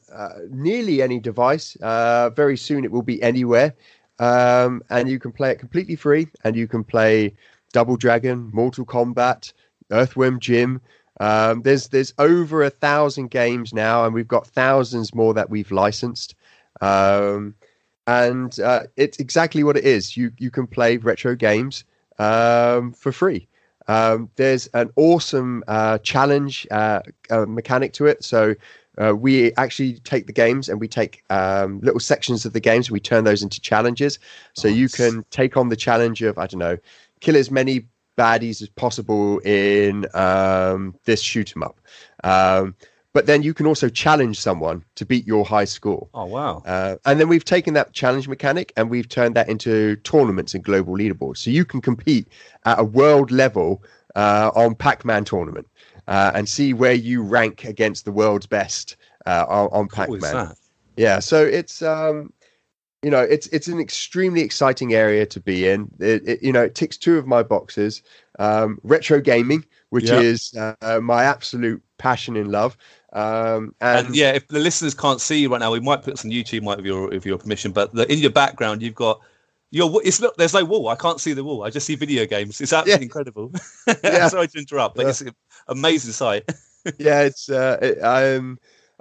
nearly any device. Very soon it will be anywhere, and you can play it completely free. And you can play Double Dragon, Mortal Kombat, Earthworm Jim. There's over 1,000 games now, and we've got thousands more that we've licensed. And it's exactly what it is. You can play retro games for free. There's an awesome challenge mechanic to it. So we actually take the games and we take little sections of the games and we turn those into challenges. So you can take on the challenge of, I don't know, kill as many baddies as possible in this shoot 'em up. But then you can also challenge someone to beat your high score. Oh, wow. And then we've taken that challenge mechanic and we've turned that into tournaments and global leaderboards. So you can compete at a world level on Pac-Man tournament and see where you rank against the world's best on Pac-Man. Cool is that? Yeah, so it's it's an extremely exciting area to be in. It ticks two of my boxes: retro gaming, which is my absolute passion and love. And if the listeners can't see you right now, we might put this on YouTube, Mike, with your permission. But in your background, you've got there's no wall. I can't see the wall. I just see video games. It's absolutely incredible. Sorry to interrupt, but it's an amazing sight.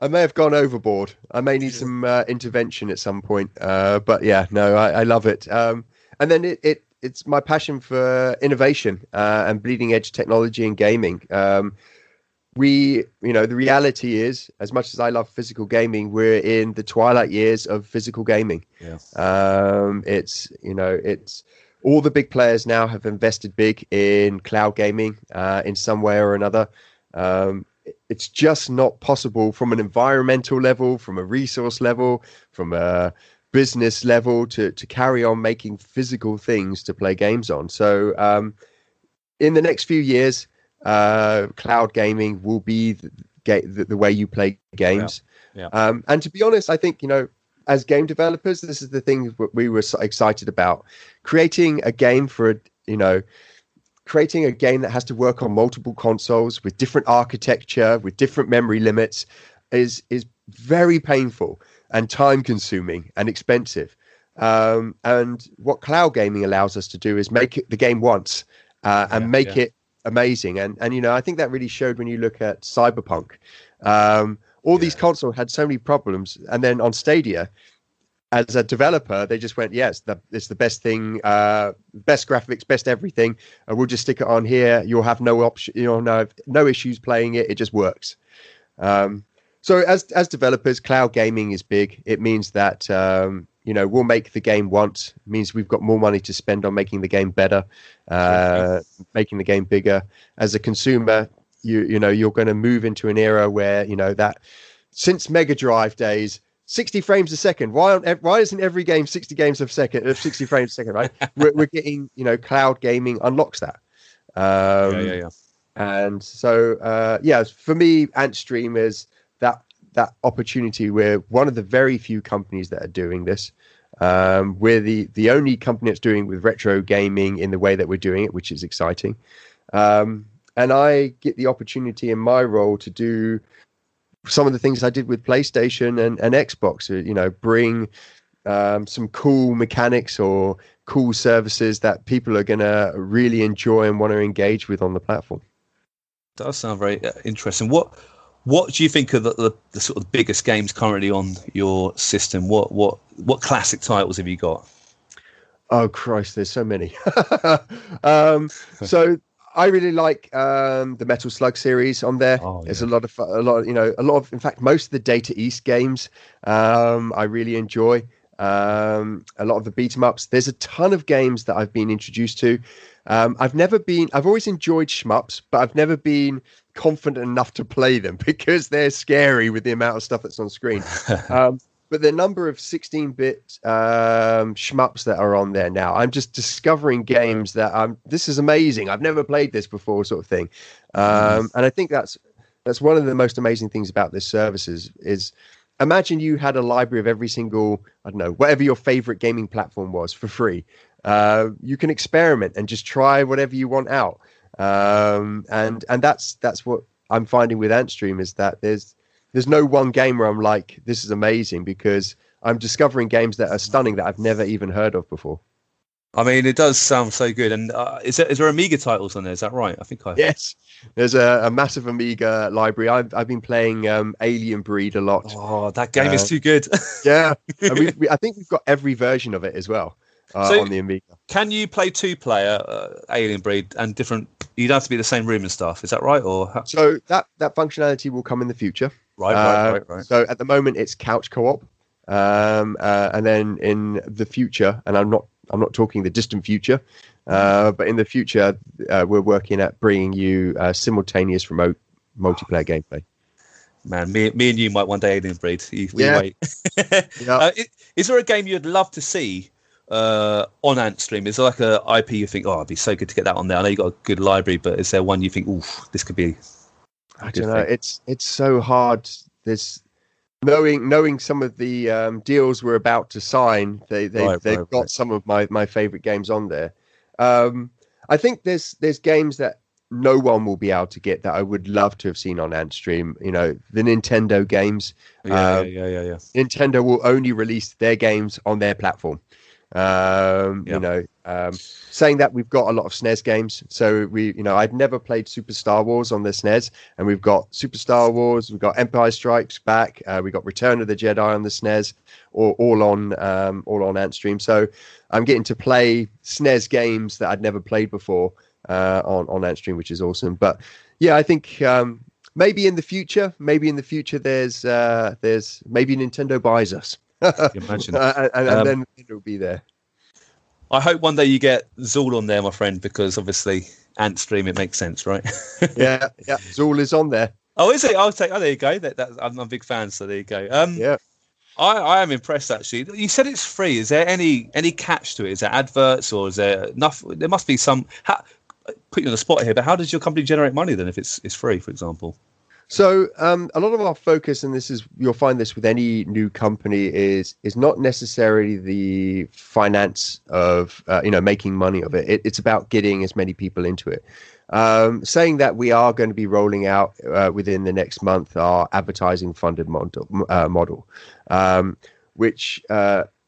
I may have gone overboard. I may need some intervention at some point. But I love it. And then it's my passion for innovation and bleeding edge technology and gaming. The reality is, as much as I love physical gaming, we're in the twilight years of physical gaming. It's all the big players now have invested big in cloud gaming in some way or another. It's just not possible from an environmental level, from a resource level, from a business level to carry on making physical things to play games on. So in the next few years, cloud gaming will be the way you play games. And to be honest, I think as game developers, this is the thing we were so excited about. Creating a game creating a game that has to work on multiple consoles with different architecture, with different memory limits is very painful and time consuming and expensive. And what cloud gaming allows us to do is make the game once and make it amazing. And I think that really showed when you look at Cyberpunk. These consoles had so many problems, and then on Stadia, as a developer, they just went, yes, it's the best thing, best graphics, best everything. We'll just stick it on here. You'll have no option, no issues playing it. It just works. So as developers, cloud gaming is big. It means that we'll make the game once. It means we've got more money to spend on making the game better, making the game bigger. As a consumer, you're going to move into an era where that since Mega Drive days, 60 frames a second. Why isn't every game 60 frames a second? Right? We're getting cloud gaming unlocks that. And so for me, Antstream is that opportunity. We're one of the very few companies that are doing this. We're the only company that's doing with retro gaming in the way that we're doing it, which is exciting. And I get the opportunity in my role to do some of the things I did with PlayStation and Xbox, bring some cool mechanics or cool services that people are going to really enjoy and want to engage with on the platform. That does sound very interesting. What do you think are the sort of biggest games currently on your system? What classic titles have you got? Oh Christ, there's so many. So I really like the Metal Slug series on there. There's a lot of, in fact, most of the Data East games I really enjoy. A lot of the beat 'em ups. There's a ton of games that I've been introduced to. I've always enjoyed shmups, but I've never been confident enough to play them because they're scary with the amount of stuff that's on screen. But the number of 16-bit shmups that are on there now, I'm just discovering games that this is amazing. I've never played this before, sort of thing. And I think that's one of the most amazing things about this service is imagine you had a library of every single, I don't know, whatever your favorite gaming platform was for free. You can experiment and just try whatever you want out. And that's what I'm finding with Antstream is that there's no one game where I'm like, this is amazing, because I'm discovering games that are stunning that I've never even heard of before. I mean, it does sound so good. And is there Amiga titles on there? Is that right? Yes, there's a massive Amiga library. I've been playing Alien Breed a lot. Oh, that game is too good. Yeah, and I think we've got every version of it as well on the Amiga. Can you play 2-player Alien Breed and different? You don't have to be in the same room and stuff. Is that right? Or so that functionality will come in the future. Right. So at the moment it's couch co-op, and then in the future, and I'm not talking the distant future, but in the future we're working at bringing you simultaneous remote multiplayer gameplay. Man, me and you might one day Alien Breed. Wait. Yeah. Is there a game you'd love to see on Antstream? Is there like a IP you think, it'd be so good to get that on there? I know you got a good library, but is there one you think, this could be? I don't know. It's so hard. There's knowing some of the deals we're about to sign. They've got some of my favorite games on there. I think there's games that no one will be able to get that I would love to have seen on Antstream. The Nintendo games. Yeah. Nintendo will only release their games on their platform. Saying that, we've got a lot of SNES games. So I'd never played Super Star Wars on the SNES, and we've got Super Star Wars, we've got Empire Strikes Back, we got Return of the Jedi on the SNES, all on Antstream. So I'm getting to play SNES games that I'd never played before on Antstream, which is awesome. But yeah, I think maybe in the future there's maybe Nintendo buys us. Imagine. and then it'll be there. I hope one day you get Zool on there, my friend, because obviously Antstream, it makes sense, right? yeah, Zool is on there. Oh, is it? There you go. I'm a big fan, so there you go. Yeah. I am impressed, actually. You said it's free. Is there any catch to it? Is there adverts, or is there enough? There must be some. Put you on the spot here, but how does your company generate money then if it's free, for example? So a lot of our focus, and you'll find this with any new company, is not necessarily the finance of making money of it. It's about getting as many people into it. Saying that, we are going to be rolling out within the next month our advertising funded model, which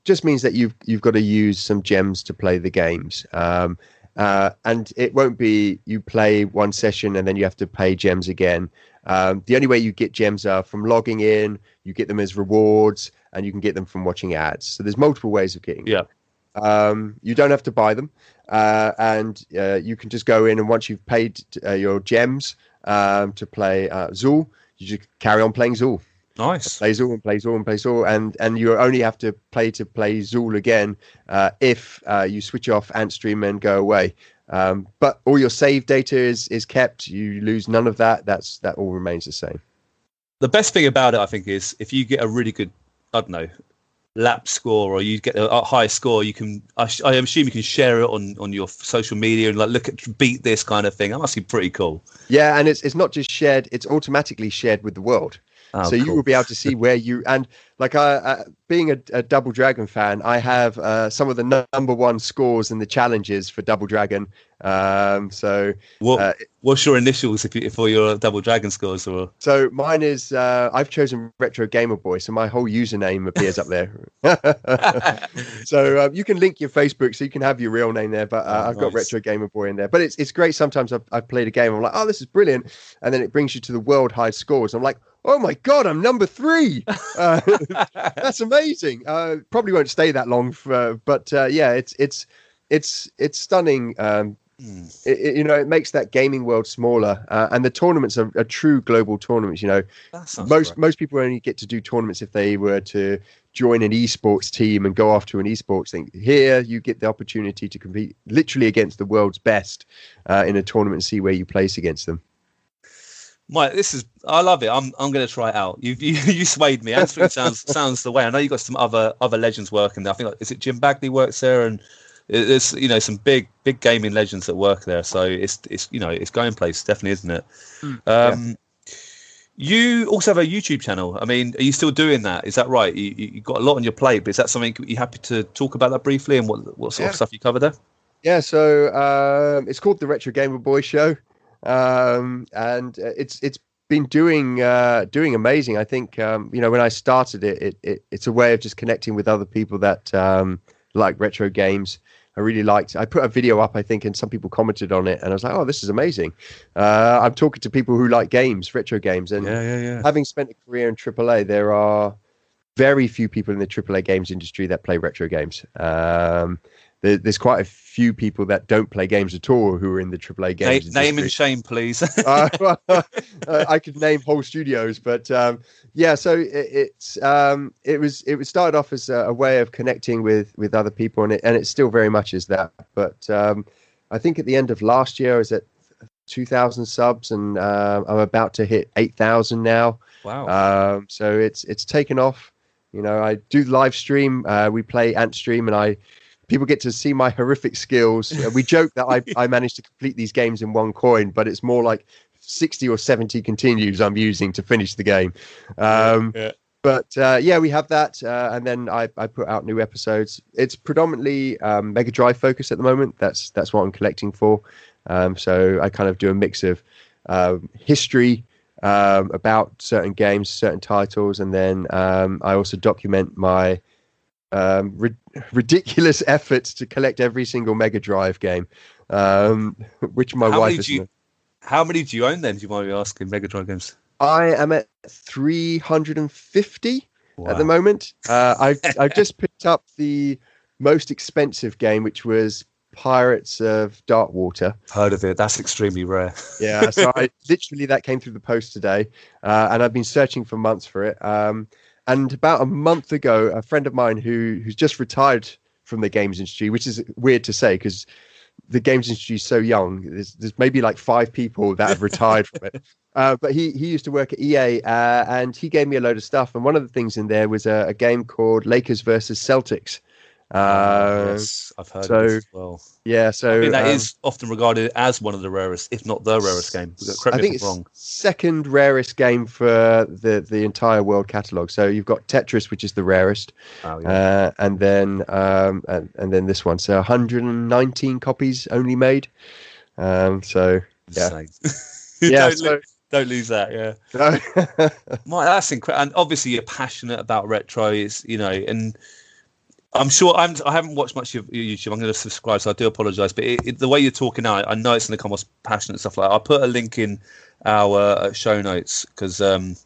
just means that you've got to use some gems to play the games. And it won't be you play one session and then you have to pay gems again. The only way you get gems are from logging in, you get them as rewards, and you can get them from watching ads. So there's multiple ways of getting them. You don't have to buy them, and you can just go in, and once you've paid your gems to play Zool, you just carry on playing Zool. Nice. Play Zool and play Zool and play Zool, and you only have to play Zool again if you switch off Antstream and go away. But all your save data is kept. You lose none of that. That all remains the same. The best thing about it, I think, is if you get a really good, I don't know, lap score, or you get a high score, you can. I assume you can share it on your social media and look at beat this kind of thing. That must be pretty cool. Yeah, and it's not just shared; it's automatically shared with the world. Oh, so cool. you will be able to see where you and being a Double Dragon fan, I have some of the number one scores in the challenges for Double Dragon. What's your initials for your Double Dragon scores? Or so mine is I've chosen Retro Gamer Boy, so my whole username appears up there. So you can link your Facebook, so you can have your real name there. But I've got Retro Gamer Boy in there. But it's great. Sometimes I've played a game, I'm like, oh, this is brilliant, and then it brings you to the world high scores. I'm like, oh my God, I'm number 3. That's amazing. Probably won't stay that long, but yeah, it's stunning. It makes that gaming world smaller, and the tournaments are true global tournaments. Most people only get to do tournaments if they were to join an esports team and go off to an esports thing. Here, you get the opportunity to compete literally against the world's best in a tournament and see where you place against them. Mike, I love it. I'm going to try it out. You swayed me. Antstream sounds the way. I know you got some other legends working there. I think is it Jim Bagley works there, and there's some big gaming legends that work there. So it's going places, definitely, isn't it? Yeah. You also have a YouTube channel. I mean, are you still doing that? Is that right? You got a lot on your plate, but is that something you're happy to talk about that briefly, and what sort of stuff you cover there? Yeah. So it's called the Retro Gamer Boy Show. And it's been doing amazing. I think when I started it's a way of just connecting with other people that like retro games. I put a video up, I think, and some people commented on it, and I was like, oh, this is amazing. I'm talking to people who like games, retro games, and having spent a career in AAA, there are very few people in the AAA games industry that play retro games. There's quite a few people that don't play games at all who are in the AAA games. Name and shame, please. I could name whole studios, but so it was started off as a way of connecting with other people, and it still very much is that. But I think at the end of last year, I was at 2,000 subs, and I'm about to hit 8,000 now. Wow! So it's taken off. I do live stream. We play Antstream, and people get to see my horrific skills. We joke that I managed to complete these games in one coin, but it's more like 60 or 70 continues I'm using to finish the game. But we have that, and then I put out new episodes. It's predominantly Mega Drive focus at the moment. That's what I'm collecting for. So I kind of do a mix of history about certain games, certain titles, and then I also document my ridiculous efforts to collect every single Mega Drive game, which my wife is. How many do you own then? Do you mind me asking? Mega Drive games. I am at 350 at the moment. I've just picked up the most expensive game, which was Pirates of Darkwater. Heard of it? That's extremely rare. Yeah, so that came through the post today, and I've been searching for months for it. And about a month ago, a friend of mine who's just retired from the games industry, which is weird to say because the games industry is so young. There's maybe like 5 people that have retired from it. But he used to work at EA, and he gave me a load of stuff. And one of the things in there was a game called Lakers versus Celtics. Yes, I've heard of this as well. Yeah, so I think that is often regarded as one of the rarest, if not the rarest game. Correct I me think if I'm wrong. it's second rarest game for the entire world catalog. So you've got Tetris, which is the rarest, Oh, yeah. and then this one. So 119 copies only made. So yeah, Insane. yeah. Don't lose that. Yeah. That's incredible. And obviously, you're passionate about retro. It's and I'm sure I haven't watched much of your YouTube. I'm going to subscribe, so I do apologise. But the way you're talking now, I know it's going to come off passionate and stuff like that. I'll put a link in our show notes because, and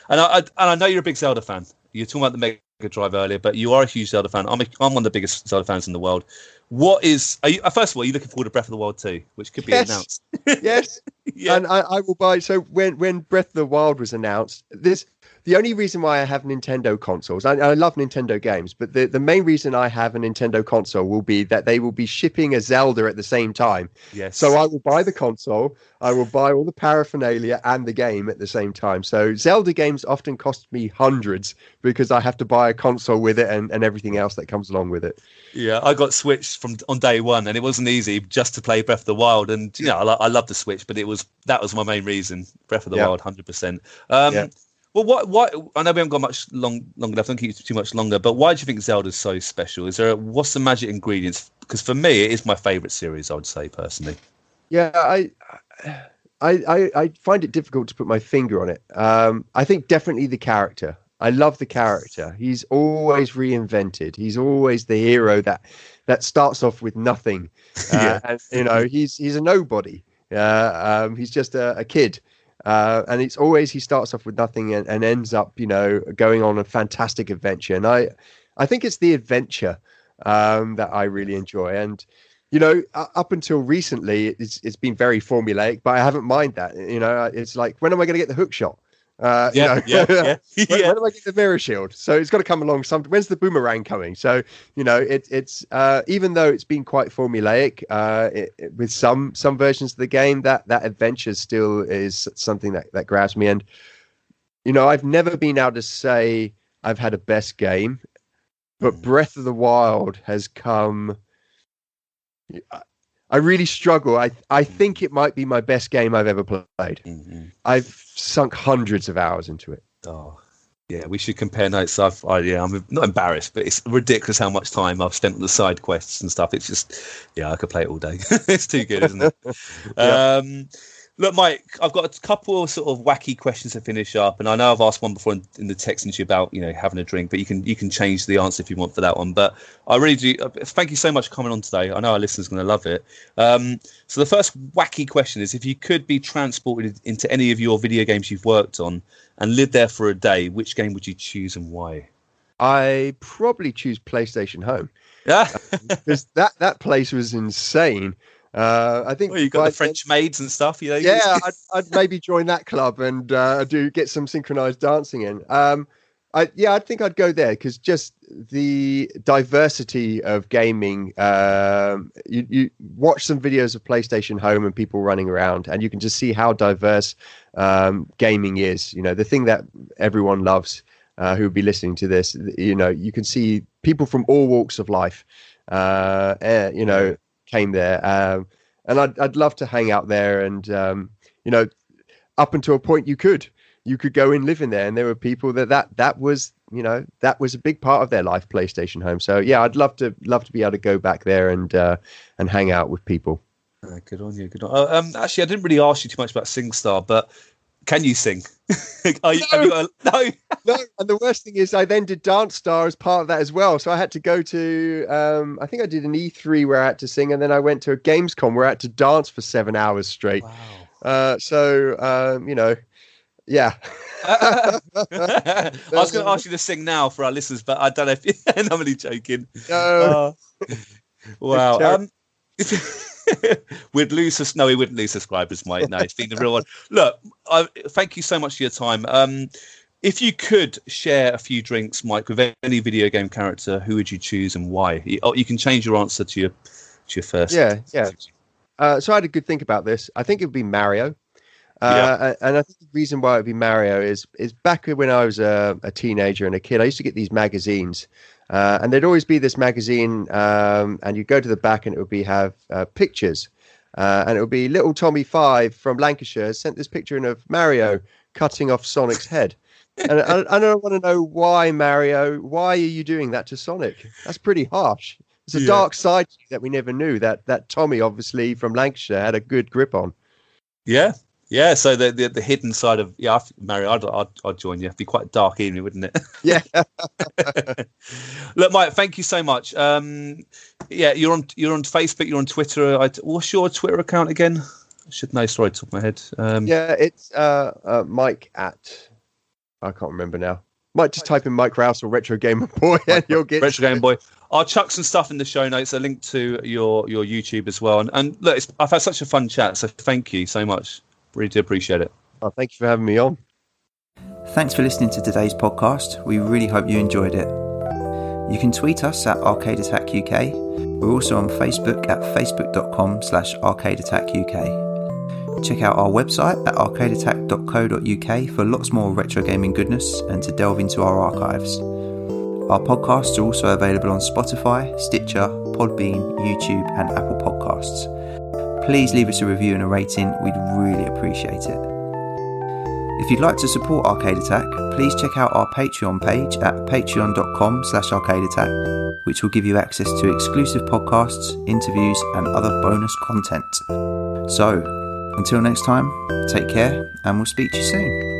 I know you're a big Zelda fan. You're talking about the Mega Drive earlier, but you are a huge Zelda fan. I'm one of the biggest Zelda fans in the world. First of all, are you looking forward to Breath of the Wild 2, which could be announced? Yes. Yeah. And I will buy. So when Breath of the Wild was announced, the only reason why I have Nintendo consoles, I love Nintendo games, but the main reason I have a Nintendo console will be that they will be shipping a Zelda at the same time. Yes. So I will buy the console, I will buy all the paraphernalia and the game at the same time. So Zelda games often cost me hundreds because I have to buy a console with it and everything else that comes along with it. Yeah, I got Switch on day one, and it wasn't easy just to play Breath of the Wild. And I love the Switch, but that was my main reason. Breath of the Wild, 100%. Well, what I know we haven't got much longer left. Don't keep it too much longer. But why do you think Zelda's so special? What's the magic ingredients? Because for me, it is my favourite series. I would say personally. Yeah, I find it difficult to put my finger on it. I think definitely the character. I love the character. He's always reinvented. He's always the hero that starts off with nothing. And, he's a nobody. He's just a kid. And it's always he starts off with nothing and ends up, going on a fantastic adventure. And I think it's the adventure that I really enjoy. And up until recently, it's been very formulaic, but I haven't mind that. It's like, when am I going to get the hook shot? When am I getting the mirror shield? So it's got to come along. When's the boomerang coming? So it's even though it's been quite formulaic with some versions of the game, that adventure still is something that grabs me. And I've never been able to say I've had a best game, but Breath of the Wild has come. I really struggle. I think it might be my best game I've ever played. Mm-hmm. I've sunk hundreds of hours into it. Oh, yeah. We should compare notes. I'm not embarrassed, but it's ridiculous how much time I've spent on the side quests and stuff. It's just, I could play it all day. It's too good, isn't it? Look, Mike, I've got a couple of sort of wacky questions to finish up, and I know I've asked one before in the text into about having a drink, but you can change the answer if you want for that one. But I really do. Thank you so much for coming on today. I know our listeners are going to love it. So the first wacky question is: if you could be transported into any of your video games you've worked on and live there for a day, which game would you choose and why? I probably choose PlayStation Home. Yeah, because that place was insane. I think you got the French maids and stuff. Yeah, I'd maybe join that club and do get some synchronized dancing in. I think I'd go there because just the diversity of gaming. You watch some videos of PlayStation Home and people running around, and you can just see how diverse gaming is. The thing that everyone loves who would be listening to this. You can see people from all walks of life. Came there, and I'd love to hang out there. And up until a point, you could go and live in there, and there were people that was a big part of their life. PlayStation Home. So yeah, I'd love to be able to go back there and hang out with people. Good on you. Good on. Actually, I didn't really ask you too much about SingStar, but can you sing? No. No. And the worst thing is, I then did Dance Star as part of that as well. So I had to go to, I think I did an E3 where I had to sing, and then I went to a Gamescom where I had to dance for 7 hours straight. Wow. Yeah. I was going to ask you to sing now for our listeners, but I don't know if I'm only joking. No. Wow. We wouldn't lose subscribers, mate. No, it's been the real one. Look, thank you so much for your time. If you could share a few drinks, Mike, with any video game character, who would you choose and why? You can change your answer to your first. Yeah. So I had a good think about this. I think it would be Mario. And I think the reason why it would be Mario is back when I was a teenager and a kid, I used to get these magazines. And there'd always be this magazine, and you'd go to the back and it would have pictures. And it would be little Tommy 5 from Lancashire sent this picture in of Mario cutting off Sonic's head. And I don't want to know why, Mario, why are you doing that to Sonic? That's pretty harsh. It's a dark side to you that we never knew, that Tommy, obviously, from Lancashire, had a good grip on. Yeah. Yeah, so the hidden side of Mario, I'd join you. It'd be quite a dark evening, wouldn't it? Yeah. Look, Mike, thank you so much. You're on Facebook, you're on Twitter. What's your Twitter account again? I should know. Sorry, top of my head. It's Mike at. I can't remember now. Might just type in Mike Rouse or Retro Gamer Boy, and you'll get Retro Gamer Boy. I'll chuck some stuff in the show notes. A link to your YouTube as well. And look, I've had such a fun chat. So thank you so much. Really do appreciate it. Oh, thank you for having me on. Thanks for listening to today's podcast. We really hope you enjoyed it. You can tweet us at Arcade Attack UK. We're also on Facebook at facebook.com/Arcade Attack UK. Check out our website at arcadeattack.co.uk for lots more retro gaming goodness and to delve into our archives. Our podcasts are also available on Spotify, Stitcher, Podbean, YouTube and Apple Podcasts. Please leave us a review and a rating, we'd really appreciate it. If you'd like to support Arcade Attack, please check out our Patreon page at patreon.com/arcadeattack, which will give you access to exclusive podcasts, interviews and other bonus content. So, until next time, take care and we'll speak to you soon.